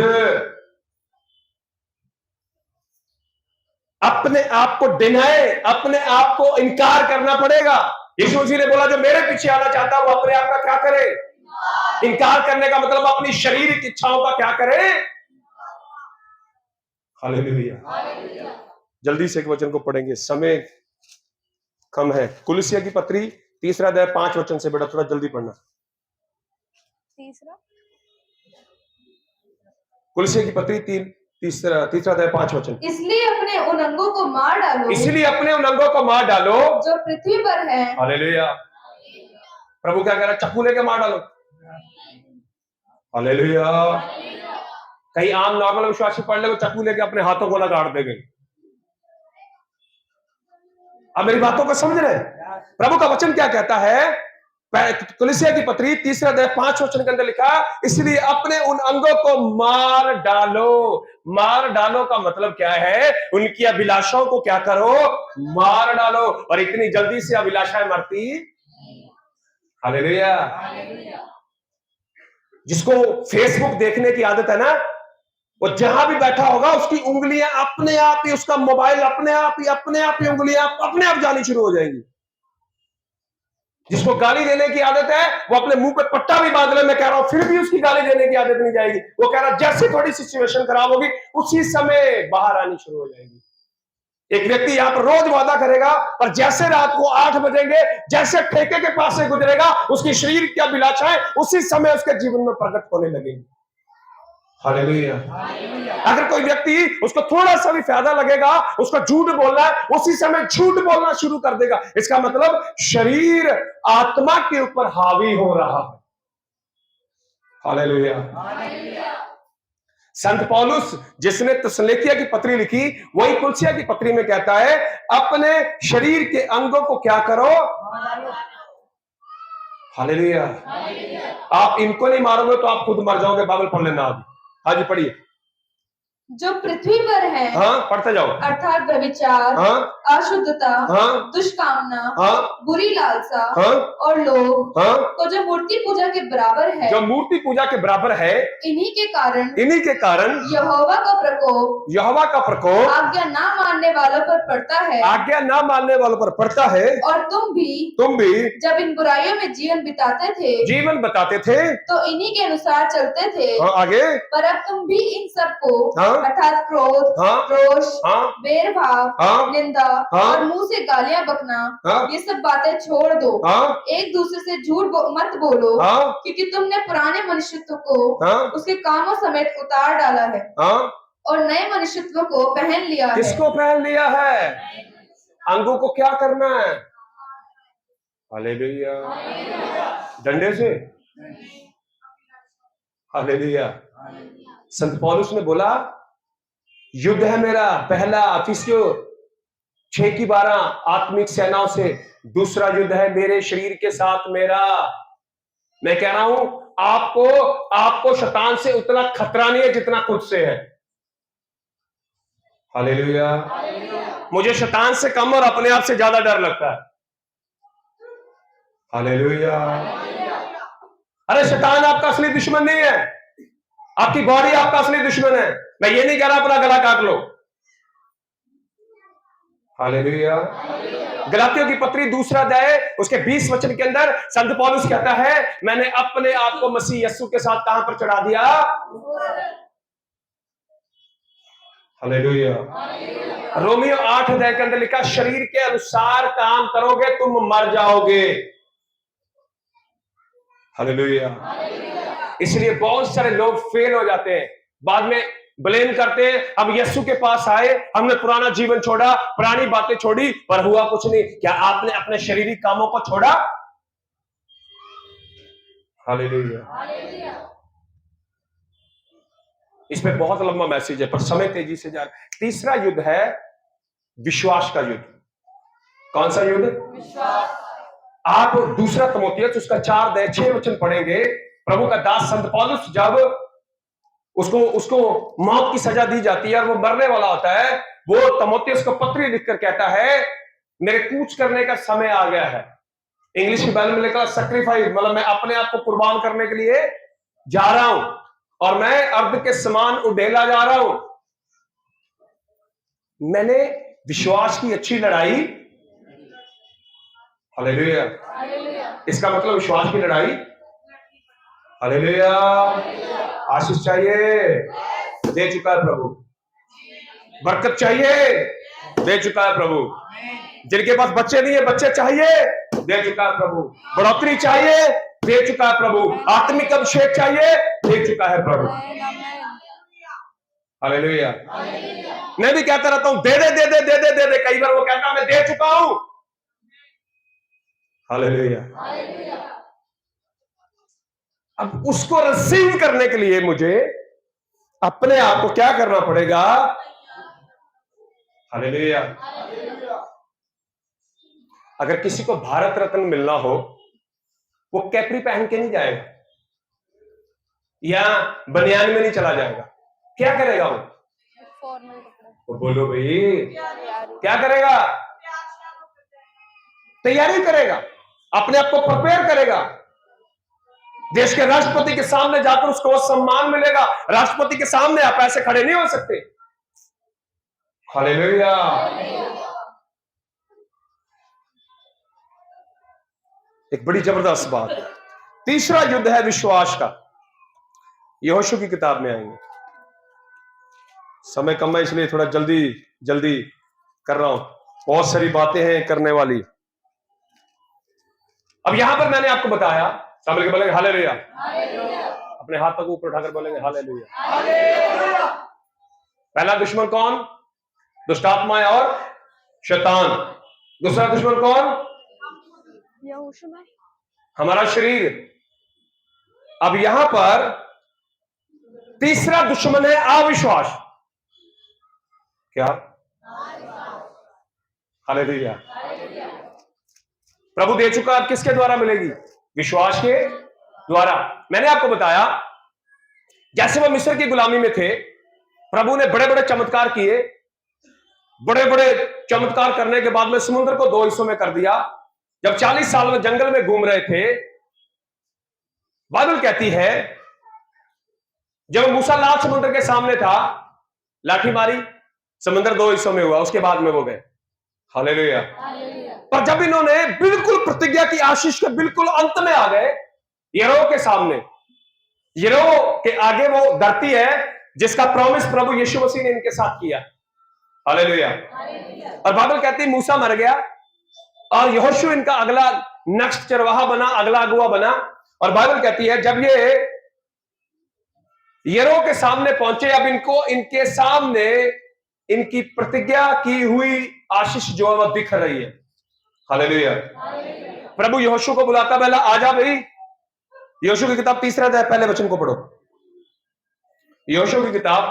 अपने आप को डिनाई, अपने आप को इनकार करना पड़ेगा। यीशु मसीह ने बोला जो मेरे पीछे आना चाहता है वो अपने आप का क्या करे? इनकार करने का मतलब अपनी शारीरिक इच्छाओं का क्या करे? हालेलुया। जल्दी से एक वचन को पढ़ेंगे, समय कम है। कुलुस्सियों की पत्री 3 अध्याय 5 वचन से, बेटा थोड़ा जल्दी पढ़ना। कुलुस्सियों की पत्री 3 अध्याय 5 वचन। इसलिए अपने उन अंगों को मार डालो जो पृथ्वी पर है। हालेलुया। प्रभु क्या कह रहा है? चक्कू लेके मार डालो। हालेलुया। कहीं आम नॉर्मल विश्वासी पढ़ ले, चक्कू लेके अपने हाथों को गाड़ देंगे। अब मेरी बातों को समझ रहे? प्रभु का वचन क्या कहता है? कुलुस्सियों की पत्री 3 अध्याय 5 वचन के अंदर लिखा, इसलिए अपने उन अंगों को मार डालो। मार डालो का मतलब क्या है? उनकी अभिलाषाओं को क्या करो? मार डालो। और इतनी जल्दी से अभिलाषाएं मरती। हालेलुया। जिसको फेसबुक देखने की आदत है ना, वो जहां भी बैठा होगा उसकी उंगलियां अपने आप ही, उसका मोबाइल अपने आप ही उंगलियां अपने आप जानी शुरू हो जाएंगी। जिसको गाली देने की आदत है वो अपने मुंह पे पट्टा भी बांध ले, मैं कह रहा हूं, फिर भी उसकी गाली देने की आदत नहीं जाएगी। वो कह रहा जैसे थोड़ी सी सिचुएशन खराब होगी उसी समय बाहर आनी शुरू हो जाएगी। एक व्यक्ति यहां पर रोज वादा करेगा, पर जैसे रात को 8 बजेंगे, जैसे ठेके के पास से गुजरेगा, उसकी शरीर की अभिलाषाएं उसी समय उसके जीवन में प्रकट होने लगेंगी। हालेलुया। अगर कोई व्यक्ति उसको थोड़ा सा भी फायदा लगेगा, उसको झूठ बोलना है, उसी समय झूठ बोलना शुरू कर देगा। इसका मतलब शरीर आत्मा के ऊपर हावी हो रहा है। हालेलुया। संत पौलुस जिसने थिस्सलुनीकियों की पत्री लिखी, वही कुलुस्सियों की पत्री में कहता है अपने शरीर के अंगों को क्या करो? हालेलुया। आप इनको नहीं मारोगे तो आप खुद मर जाओगे। बाइबल पढ़ लेना। आज पढ़िए जो पृथ्वी पर है, हाँ पढ़ते जाओ, अर्थात व्यभिचार, हाँ अशुद्धता, हाँ दुष्कामना, हाँ बुरी लालसा, हाँ और लोभ, हाँ को जो मूर्ति पूजा के बराबर है, जो मूर्ति पूजा के बराबर है, इन्हीं के कारण यहोवा का प्रकोप आज्ञा ना मानने वालों पर पड़ता है। और तुम भी जब इन बुराइयों में जीवन बिताते थे तो इन्हीं के अनुसार चलते थे। आगे, पर अब तुम भी इन सबको, अर्थात क्रोध, रोष, बैरभाव, निंदा और मुंह से गालियां बकना, ये सब बातें छोड़ दो। एक दूसरे से झूठ मत बोलो, क्योंकि तुमने पुराने मनुष्यत्व को उसके कामों समेत उतार डाला है और नए मनुष्यत्व को पहन लिया है। किसको पहन लिया है? अंगों को क्या करना है? हालेलुया, डंडे से। हालेलुया। संत पौलुस ने बोला, युद्ध है मेरा पहला, अफिसियो 6:12, आत्मिक सेनाओं से। दूसरा युद्ध है मेरे शरीर के साथ मेरा। मैं कह रहा हूं, आपको शैतान से उतना खतरा नहीं है जितना खुद से है। हालेलुया। मुझे शैतान से कम और अपने आप से ज्यादा डर लगता है। हालेलुया। अरे शैतान आपका असली दुश्मन नहीं है, आपकी बॉडी आपका असली दुश्मन है। मैं ये नहीं कह रहा अपना गला काट लो। हालेलुया। गलातियों की पत्री 2 अध्याय उसके 20 वचन के अंदर संत पौलुस कहता है, मैंने अपने आप को मसीह यीशु के साथ कहां पर चढ़ा दिया? हालेलुया। रोमियो 8 अध्याय के अंदर लिखा, शरीर के अनुसार काम करोगे तुम मर जाओगे। हालेलुया। इसलिए बहुत सारे लोग फेल हो जाते हैं, बाद में ब्लेम करते हैं, हम यीशु के पास आए, हमने पुराना जीवन छोड़ा, पुरानी बातें छोड़ी, पर हुआ कुछ नहीं। क्या आपने अपने शारीरिक कामों को छोड़ा? हालेलुया। इसमें बहुत लंबा मैसेज है, पर समय तेजी से जा रहा है। तीसरा युद्ध है विश्वास का युद्ध। कौन सा युद्ध? विश्वास। आप 2 तिमोथियुस उसका 4:6 वचन पढ़ेंगे। प्रभु का दास संत पौलुस जब उसको मौत की सजा दी जाती है और वो मरने वाला होता है, वो तिमोथियुस को पत्री लिखकर कहता है, मेरे कूच करने का समय आ गया है। इंग्लिश की बाइबल में लिखा सैक्रिफाइस, मतलब मैं अपने आप को कुर्बान करने के लिए जा रहा हूं और मैं अर्ध के समान उड़ेला जा रहा हूं। मैंने विश्वास की अच्छी लड़ाई। हालेलुया। इसका मतलब विश्वास की लड़ाई। हालेलुया। आशीष चाहिए, दे चुका है प्रभु। बरकत चाहिए, दे चुका है प्रभु। जिनके पास बच्चे नहीं है, बच्चे चाहिए, दे चुका है प्रभु। बढ़ोतरी चाहिए, दे चुका है प्रभु। आत्मिक अभिषेक चाहिए, दे चुका है प्रभु। हालेलुया। मैं भी कहता रहता हूं, दे दे दे दे दे दे दे दे। कई बार वो कहता मैं दे चुका हूं। हालेलुया। अब उसको रिसीव करने के लिए मुझे अपने आप को क्या करना पड़ेगा? हालेलुया। अगर किसी को भारत रत्न मिलना हो, वो कैपरी पहन के नहीं जाएगा या बनियान में नहीं चला जाएगा। क्या करेगा वो? बोलो भाई, क्या करेगा? तैयारी करेगा, अपने आप को प्रिपेयर करेगा। देश के राष्ट्रपति के सामने जाकर उसको वो सम्मान मिलेगा। राष्ट्रपति के सामने आप ऐसे खड़े नहीं हो सकते। हालेलुया। एक बड़ी जबरदस्त बात है। तीसरा युद्ध है विश्वास का। यहोशू की किताब में आएंगे। समय कम है इसलिए थोड़ा जल्दी कर रहा हूं, बहुत सारी बातें हैं करने वाली। अब यहां पर मैंने आपको बताया, सब मिलकर बोलेंगे हालेलुया। अपने हाथ तक ऊपर उठाकर बोलेंगे हालेलुया। पहला दुश्मन कौन? दुष्ट आत्माएं और शैतान। दूसरा दुश्मन कौन? हमारा शरीर। अब यहां पर तीसरा दुश्मन है अविश्वास। क्या? हालेलुया। प्रभु दे चुका, अब किसके द्वारा मिलेगी? विश्वास के द्वारा। मैंने आपको बताया, जैसे वो मिस्र की गुलामी में थे, प्रभु ने बड़े बड़े चमत्कार किए। बड़े बड़े चमत्कार करने के बाद में समुद्र को 2 हिस्सों में कर दिया। जब 40 साल में जंगल में घूम रहे थे, बाइबल कहती है जब मूसा लाल समुद्र के सामने था, लाठी मारी, समुद्र 2 हिस्सों में हुआ, उसके बाद में वो गए। हालेलुया। पर जब इन्होंने बिल्कुल प्रतिज्ञा की आशीष के बिल्कुल अंत में आ गए, यरीहो के सामने, यरीहो के आगे वो धरती है जिसका प्रॉमिस प्रभु यीशु मसीह ने इनके साथ किया। हालेलुया। और बाइबल कहती है मूसा मर गया और यहोशू इनका अगला नेक्स्ट चरवाहा बना, अगला अगुआ बना। और बाइबल कहती है जब ये यरीहो के सामने पहुंचे, अब इनको इनके सामने इनकी प्रतिज्ञा की हुई आशीष जो है वह दिख रही है। हालेलुया। प्रभु यहोशू को बुलाता, पहला आजा भाई। यहोशू की किताब 3 अध्याय पहले वचन को पढ़ो। यहोशू की किताब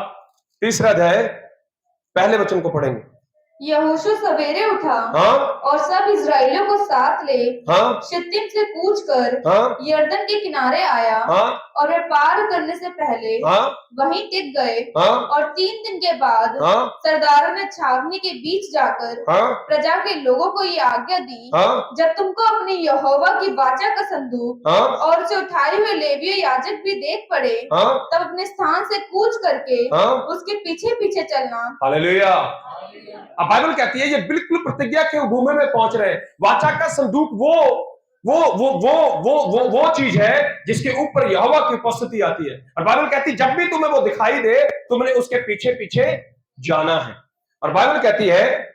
3 अध्याय पहले वचन को पढ़ेंगे। यहोशू सवेरे उठा, हाँ? और सब इजराइलियों को साथ ले, हाँ? शित्तीम से कूच कर, हाँ? यरदन के किनारे आया, हाँ? और वे पार करने से पहले हाँ? वहीं टिक गए। हाँ? और 3 दिन के बाद हाँ? सरदारों ने छावनी के बीच जाकर हाँ? प्रजा के लोगों को ये आज्ञा दी, हाँ? जब तुमको अपनी यहोवा की वाचा का संदूक हाँ? और से उठाए हुए लेवीय याजक भी देख पड़े, हाँ? तब अपने स्थान से कूच करके हाँ? उसके पीछे पीछे चलना। हालेलुया। अब बाइबल कहती है ये बिल्कुल प्रतिज्ञा के भूमि में पहुंच रहे हैं। वाचा का संदूक वो चीज है जिसके ऊपर यहोवा की उपस्थिति आती है। और बाइबल कहती है जब भी तुम्हें वो दिखाई दे, तुमने उसके पीछे पीछे जाना है। और बाइबल कहती है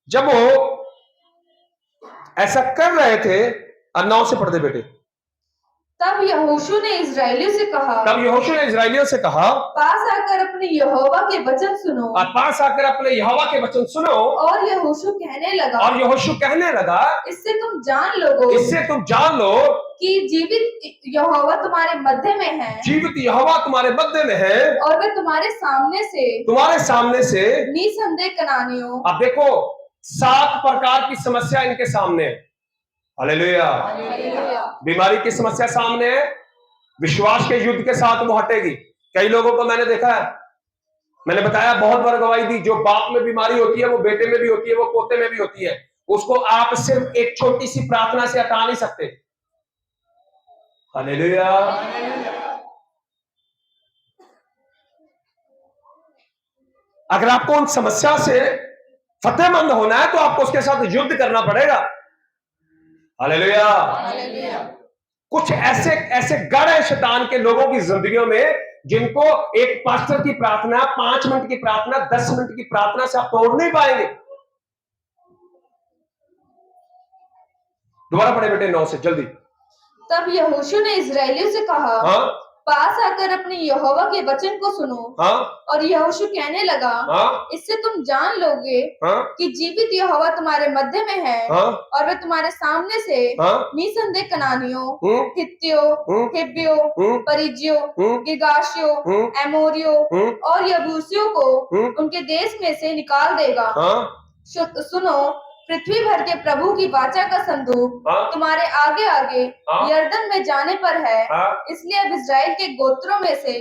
जब वो ऐसा कर रहे थे, 9 से पढ़ते बेटे। तब यहोशू ने इजराइलियों से कहा, पास आकर अपने यहोवा के वचन सुनो। और पास आकर अपने यहोवा के वचन सुनो। और यहोशू कहने लगा, इससे तुम जान लो कि जीवित यहोवा तुम्हारे मध्य में है। जीवित यहोवा तुम्हारे मध्य में है। और वे तुम्हारे सामने से निसंदेह कनानियों। अब देखो 7 प्रकार की समस्या इनके सामने है। हालेलुया। बीमारी की समस्या सामने है, विश्वास के युद्ध के साथ वो हटेगी। कई लोगों को मैंने देखा है, मैंने बताया, बहुत बार गवाही दी, जो बाप में बीमारी होती है वो बेटे में भी होती है, वो पोते में भी होती है। उसको आप सिर्फ एक छोटी सी प्रार्थना से हटा नहीं सकते। हालेलुया। अगर आपको उन समस्या से फतेहमंद होना है तो आपको उसके साथ युद्ध करना पड़ेगा। हालेलुया। कुछ ऐसे गढ़ है शैतान के लोगों की जिंदगियों में, जिनको एक पास्टर की प्रार्थना, 5 मिनट की प्रार्थना, 10 मिनट की प्रार्थना से आप तोड़ नहीं पाएंगे। दोबारा पढ़े बेटे 9 से जल्दी। तब यहोशू ने इजराइलियों से कहा, हाँ? पास आकर अपने यहोवा के वचन को सुनो। हाँ? और यहोशू कहने लगा, हाँ? इससे तुम जान लोगे हाँ? कि जीवित यहोवा तुम्हारे मध्य में है। हाँ? और वे तुम्हारे सामने से निसंदेह कनानियों, हित्तियों, हिब्बियों, परिज्जियों, गिर्गाशियों, एमोरियों और यबूसियों को उनके देश में से निकाल देगा। सुनो, पृथ्वी भर के प्रभु की वाचा का संदूक तुम्हारे आगे आगे यरदन में जाने पर है। इसलिए अब इजराइल के गोत्रों में से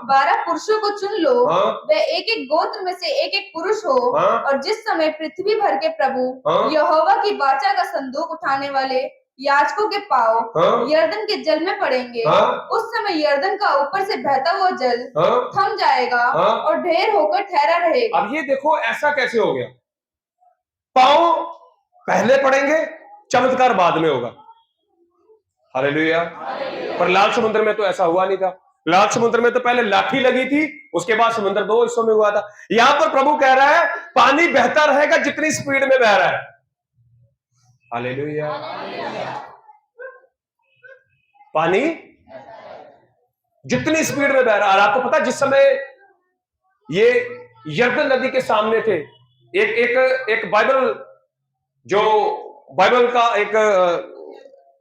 12 पुरुषों को चुन लो। वे एक एक गोत्र में से एक एक पुरुष हो। और जिस समय पृथ्वी भर के प्रभु यहोवा की वाचा का संदूक उठाने वाले याजकों के पांव यरदन के जल में पड़ेंगे, उस समय यरदन का ऊपर से बहता हुआ जल थम जाएगा और ढेर होकर ठहरा रहेगा। अब ये देखो ऐसा कैसे हो गया? पांव पहले पड़ेंगे, चमत्कार बाद में होगा। हालेलुया। पर लाल समुद्र में तो ऐसा हुआ नहीं था। लाल समुद्र में तो पहले लाठी लगी थी, उसके बाद समुद्र 2 हिस्सों में हुआ था। यहां पर प्रभु कह रहा है पानी बहता रहेगा जितनी स्पीड में बह रहा है। हालेलुया। पानी जितनी स्पीड में बह रहा है। आपको पता जिस समय ये यरदन नदी के सामने थे, एक बाइबल का एक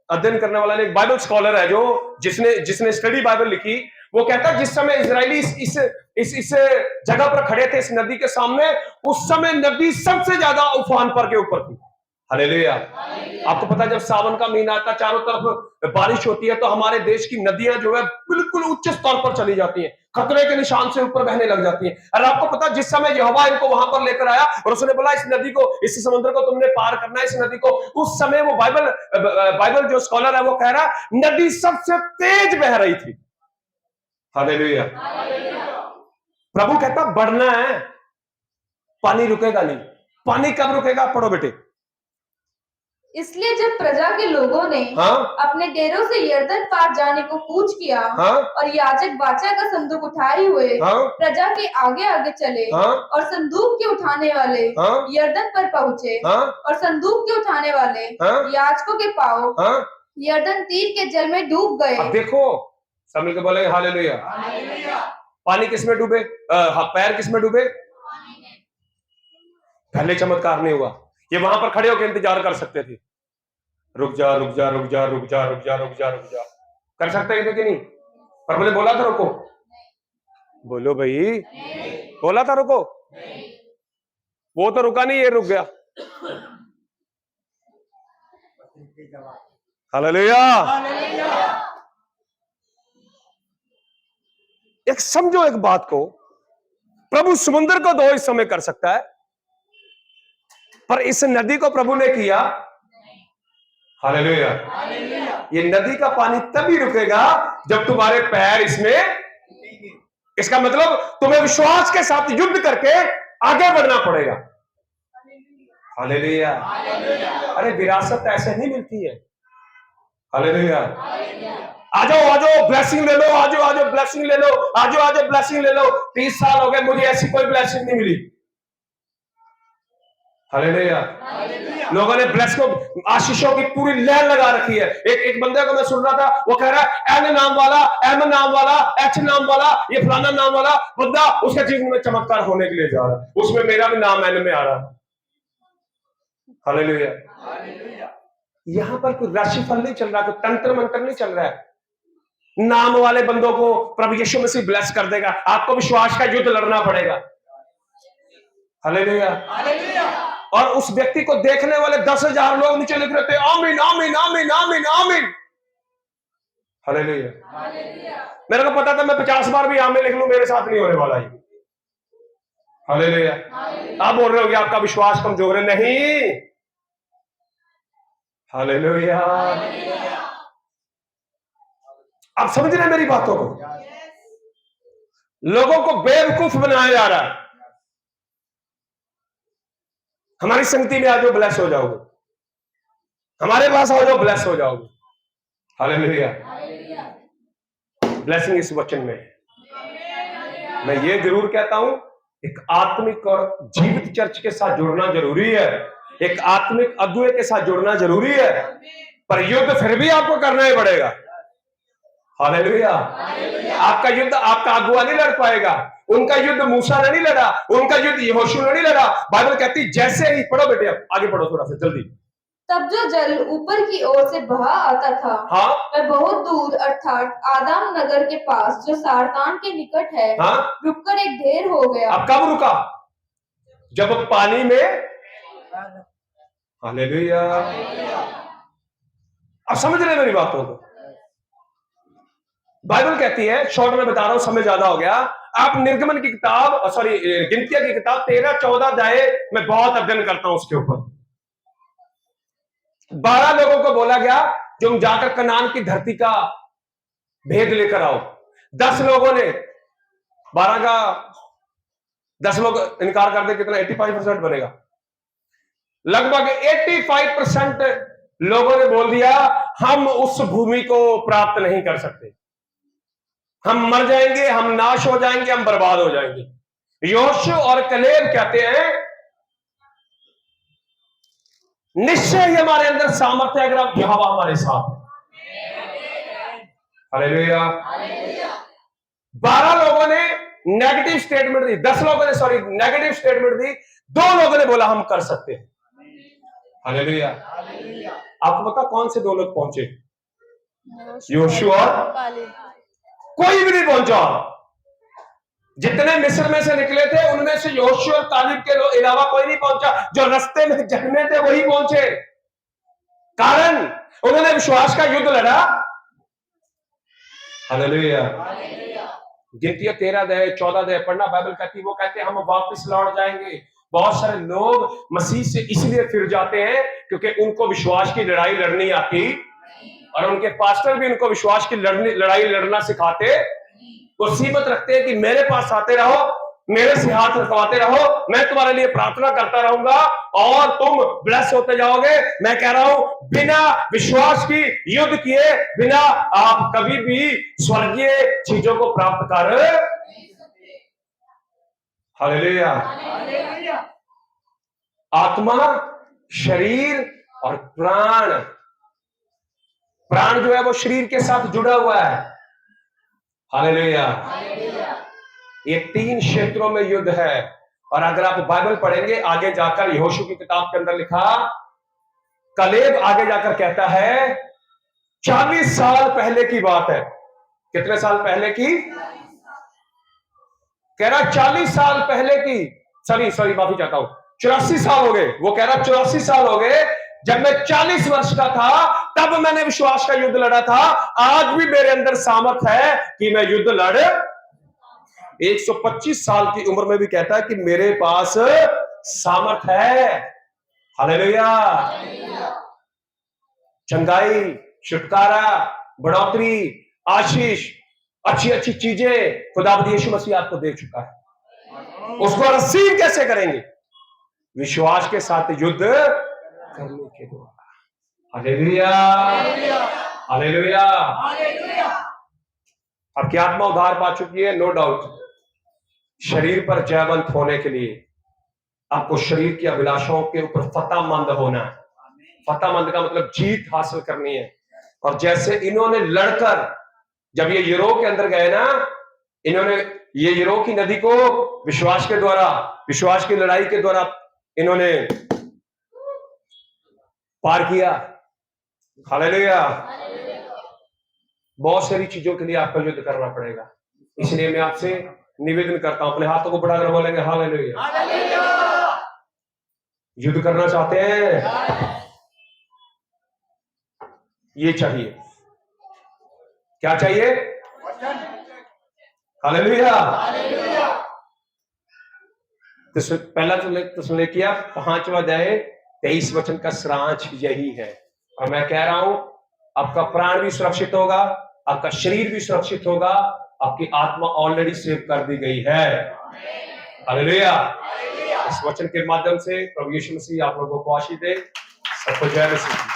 अध्ययन करने वाला एक बाइबल स्कॉलर है जो जिसने स्टडी बाइबल लिखी, वो कहता है जिस समय इजरायली इस जगह पर खड़े थे, इस नदी के सामने, उस समय नदी सबसे ज्यादा उफान पर के ऊपर थी। हालेलुया। आपको पता है जब सावन का महीना आता है, चारों तरफ बारिश होती है, तो हमारे देश की नदियां जो है बिल्कुल उच्च स्तर पर चली जाती हैं, खतरे के निशान से ऊपर बहने लग जाती हैं। और आपको पता जिस समय यहोवा इनको वहां पर लेकर आया और उसने बोला इस नदी को, इस समुद्र को तुमने पार करना है, इस नदी को, उस समय वो बाइबल जो स्कॉलर है वो कह रहा नदी सबसे तेज बह रही थी। हालेलुया। प्रभु कहता बढ़ना है, पानी रुकेगा नहीं। पानी कब रुकेगा? पढ़ो बेटे। इसलिए जब प्रजा के लोगों ने अपने डेरों से यरदन पार जाने को कूच किया और याजक वाचा का संदूक उठाए हुए प्रजा के आगे आगे चले और संदूक के उठाने वाले यरदन पर पहुंचे और संदूक के उठाने वाले याजकों के पांव यरदन तीर के जल में डूब गए। अब देखो, सब मिलकर बोलेंगे हालेलुया। पानी किसमें डूबे? पैर किसमें डूबे? पहले चमत्कार नहीं हुआ, ये वहां पर खड़े होकर इंतजार कर सकते थे। रुक जा रुक जा रुक जा रुक जा रुक जा रुक जा रुक जा, कर सकते थे कि नहीं? पर मैंने बोला था रुको, बोलो भाई, बोला था रुको, वो तो रुका नहीं, ये रुक गया। हालेलुया। एक समझो एक बात को, प्रभु समुद्र को दो इस समय कर सकता है, पर इस नदी को प्रभु ने किया। हालेलुया। ये नदी का पानी तभी रुकेगा जब तुम्हारे पैर इसमें, इसका मतलब तुम्हें विश्वास के साथ युद्ध करके आगे बढ़ना पड़ेगा। हालेलुया। अरे विरासत ऐसे नहीं मिलती है। हालेलुया। आ जाओ ब्लेसिंग ले लो, आ जाओ ब्लेसिंग ले लो, आ जाओ ब्लेसिंग ले लो। 30 साल हो गए मुझे ऐसी कोई ब्लेसिंग नहीं मिली। हालेलुया। लोगों ने ब्लेस को आशीषों की पूरी लहर लगा रखी है। एक बंदे को मैं सुन रहा था, वो कह रहा है एन नाम वाला, एम नाम वाला, एच नाम वाला, ये फलाना नाम वाला बंदा उसके जीवन में चमत्कार होने के लिए जा रहा है, उसमें मेरा भी नाम एन में आ रहा है। हालेलुया। यहां पर कोई राशिफल नहीं चल रहा, कोई तंत्र मंत्र नहीं चल रहा है। नाम वाले बंदों को प्रभु यीशु मसीह ब्लेस कर देगा। आपको विश्वास का युद्ध लड़ना पड़ेगा। हालेलुया। और उस व्यक्ति को देखने वाले 10,000 लोग नीचे लिख रहे थे आमीन आमीन आमीन आमीन आमीन। हालेलुया। मेरे को पता था मैं 50 बार भी आमीन लिख लूं, मेरे साथ नहीं होने वाला ये। हालेलुया। आप बोल रहे हो कि आपका विश्वास कमजोर है? नहीं। हालेलुया। आप समझ रहे हैं मेरी बातों को? लोगों को बेवकूफ बनाया जा रहा है। हमारी संगति में आ जाओ, ब्लेस हो जाओगे। हमारे पास आ जाओ, ब्लेस हो जाओगे। हालेलुया। ब्लेसिंग इस वचन में है। मैं ये जरूर कहता हूं, एक आत्मिक और जीवित चर्च के साथ जुड़ना जरूरी है, एक आत्मिक अगुए के साथ जुड़ना जरूरी है, पर युद्ध फिर भी आपको करना ही पड़ेगा। हालेलुया। आपका युद्ध आपका अगुआ नहीं लड़ पाएगा, उनका युद्ध मूसा ने नहीं लड़ा, उनका युद्ध यहोशू ने नहीं लड़ा। बाइबल कहती जैसे ही, पढ़ो बेटे आगे पढ़ो थोड़ा सा जल्दी। तब जो जल ऊपर की ओर से बहा आता था, वह बहुत दूर अर्थात आदाम नगर के पास जो सारतान के निकट है, रुककर एक ढेर हो गया। अब कब रुका? जब पानी में। हालेलुया। अब समझ रहे मेरी बातों को? बाइबल कहती है, शॉर्ट में बता रहा हूं, समय ज्यादा हो गया। आप निर्गमन की किताब, गिनतियां की किताब 13-14 अध्याय मैं बहुत अध्ययन करता हूं उसके ऊपर। 12 लोगों को बोला गया जो जाकर कनान की धरती का भेद लेकर आओ। 10 लोगों ने, 12 का 10 लोग इनकार कर दे, कितना? 85% बनेगा। लगभग 85% लोगों ने बोल दिया हम उस भूमि को प्राप्त नहीं कर सकते, हम मर जाएंगे, हम नाश हो जाएंगे, हम बर्बाद हो जाएंगे। योशू और कलेब कहते हैं निश्चय ही हमारे अंदर सामर्थ्य है अगर आप यहोवा हमारे साथ। हालेलुया। 12 लोगों ने नेगेटिव स्टेटमेंट दी, 10 लोगों ने नेगेटिव स्टेटमेंट दी, 2 लोगों ने बोला हम कर सकते हैं। हालेलुया। आपको पता कौन से 2 लोग पहुंचे? योशू और कोई भी नहीं पहुंचा। जितने मिस्र में से निकले थे उनमें से योशू और कालेब के अलावा कोई नहीं पहुंचा। जो रास्ते में जख्मे थे वही पहुंचे। कारण उन्होंने विश्वास का युद्ध लड़ा। हालेलुया। गिनतियां 13 अध्याय 14 अध्याय पढ़ना, बाइबल कहती है, वो कहते हैं हम वापस लौट जाएंगे। बहुत सारे लोग मसीह से इसलिए फिर जाते हैं क्योंकि उनको विश्वास की लड़ाई लड़नी आती, और उनके पास्टर भी उनको विश्वास की लड़ाई लड़ना सिखाते। वो सीमत रखते हैं कि मेरे पास आते रहो, मेरे से हाथ रखवाते रहो, मैं तुम्हारे लिए प्रार्थना करता रहूंगा और तुम ब्लेस होते जाओगे। मैं कह रहा हूं, बिना विश्वास की युद्ध किए बिना आप कभी भी स्वर्गीय चीजों को प्राप्त कर नहीं सकते। हालेलुया। आत्मा, शरीर और प्राण। प्राण जो है वो शरीर के साथ जुड़ा हुआ है। हालेलुया। ये 3 क्षेत्रों में युद्ध है। और अगर आप बाइबल पढ़ेंगे आगे जाकर, यहोशू की किताब के अंदर लिखा, कलेब आगे जाकर कहता है 40 साल पहले की बात है। कितने साल पहले की? कह रहा 40 साल पहले की, सॉरी माफी चाहता हूं, 84 साल हो गए। वो कह रहा 84 साल हो गए, जब मैं 40 वर्ष का था तब मैंने विश्वास का युद्ध लड़ा था। आज भी मेरे अंदर सामर्थ है कि मैं युद्ध लड़। 125 साल की उम्र में भी कहता है कि मेरे पास सामर्थ है। हालेलुया। चंगाई, छुटकारा, बढ़ोतरी, आशीष, अच्छी अच्छी चीजें खुदावंद यीशु मसीह आपको दे चुका है। उसको रिसीव कैसे करेंगे? विश्वास के साथ युद्ध करने के द्वारा। Hallelujah, hallelujah. आपकी आत्मा उद्धार पा चुकी है, नो डाउट। शरीर पर जयवंत होने के लिए आपको शरीर की अभिलाषाओं के ऊपर फतेहमंद होना है। फतेहमंद का मतलब जीत हासिल करनी है। और जैसे इन्होंने लड़कर, जब ये यरीहो के अंदर गए ना, इन्होंने ये यरीहो की नदी को विश्वास के द्वारा, विश्वास की लड़ाई के द्वारा इन्होंने पार किया। हालेलुया। बहुत सारी चीजों के लिए आपको युद्ध करना पड़ेगा। इसलिए मैं आपसे निवेदन करता हूं, अपने हाथों को बढ़ाकर बोलेंगे हालेलुया। युद्ध करना चाहते हैं? ये चाहिए। क्या चाहिए? हालेलुया। तो पहला थिस्सलुनीकिया 5वां अध्याय 23 वचन का सारांश यही है। और मैं कह रहा हूं, आपका प्राण भी सुरक्षित होगा, आपका शरीर भी सुरक्षित होगा, आपकी आत्मा ऑलरेडी सेव कर दी गई है। हालेलुया। इस वचन के माध्यम से प्रभु यीशु मसीह आप लोगों को आशीष दे। सबको जय मसीह।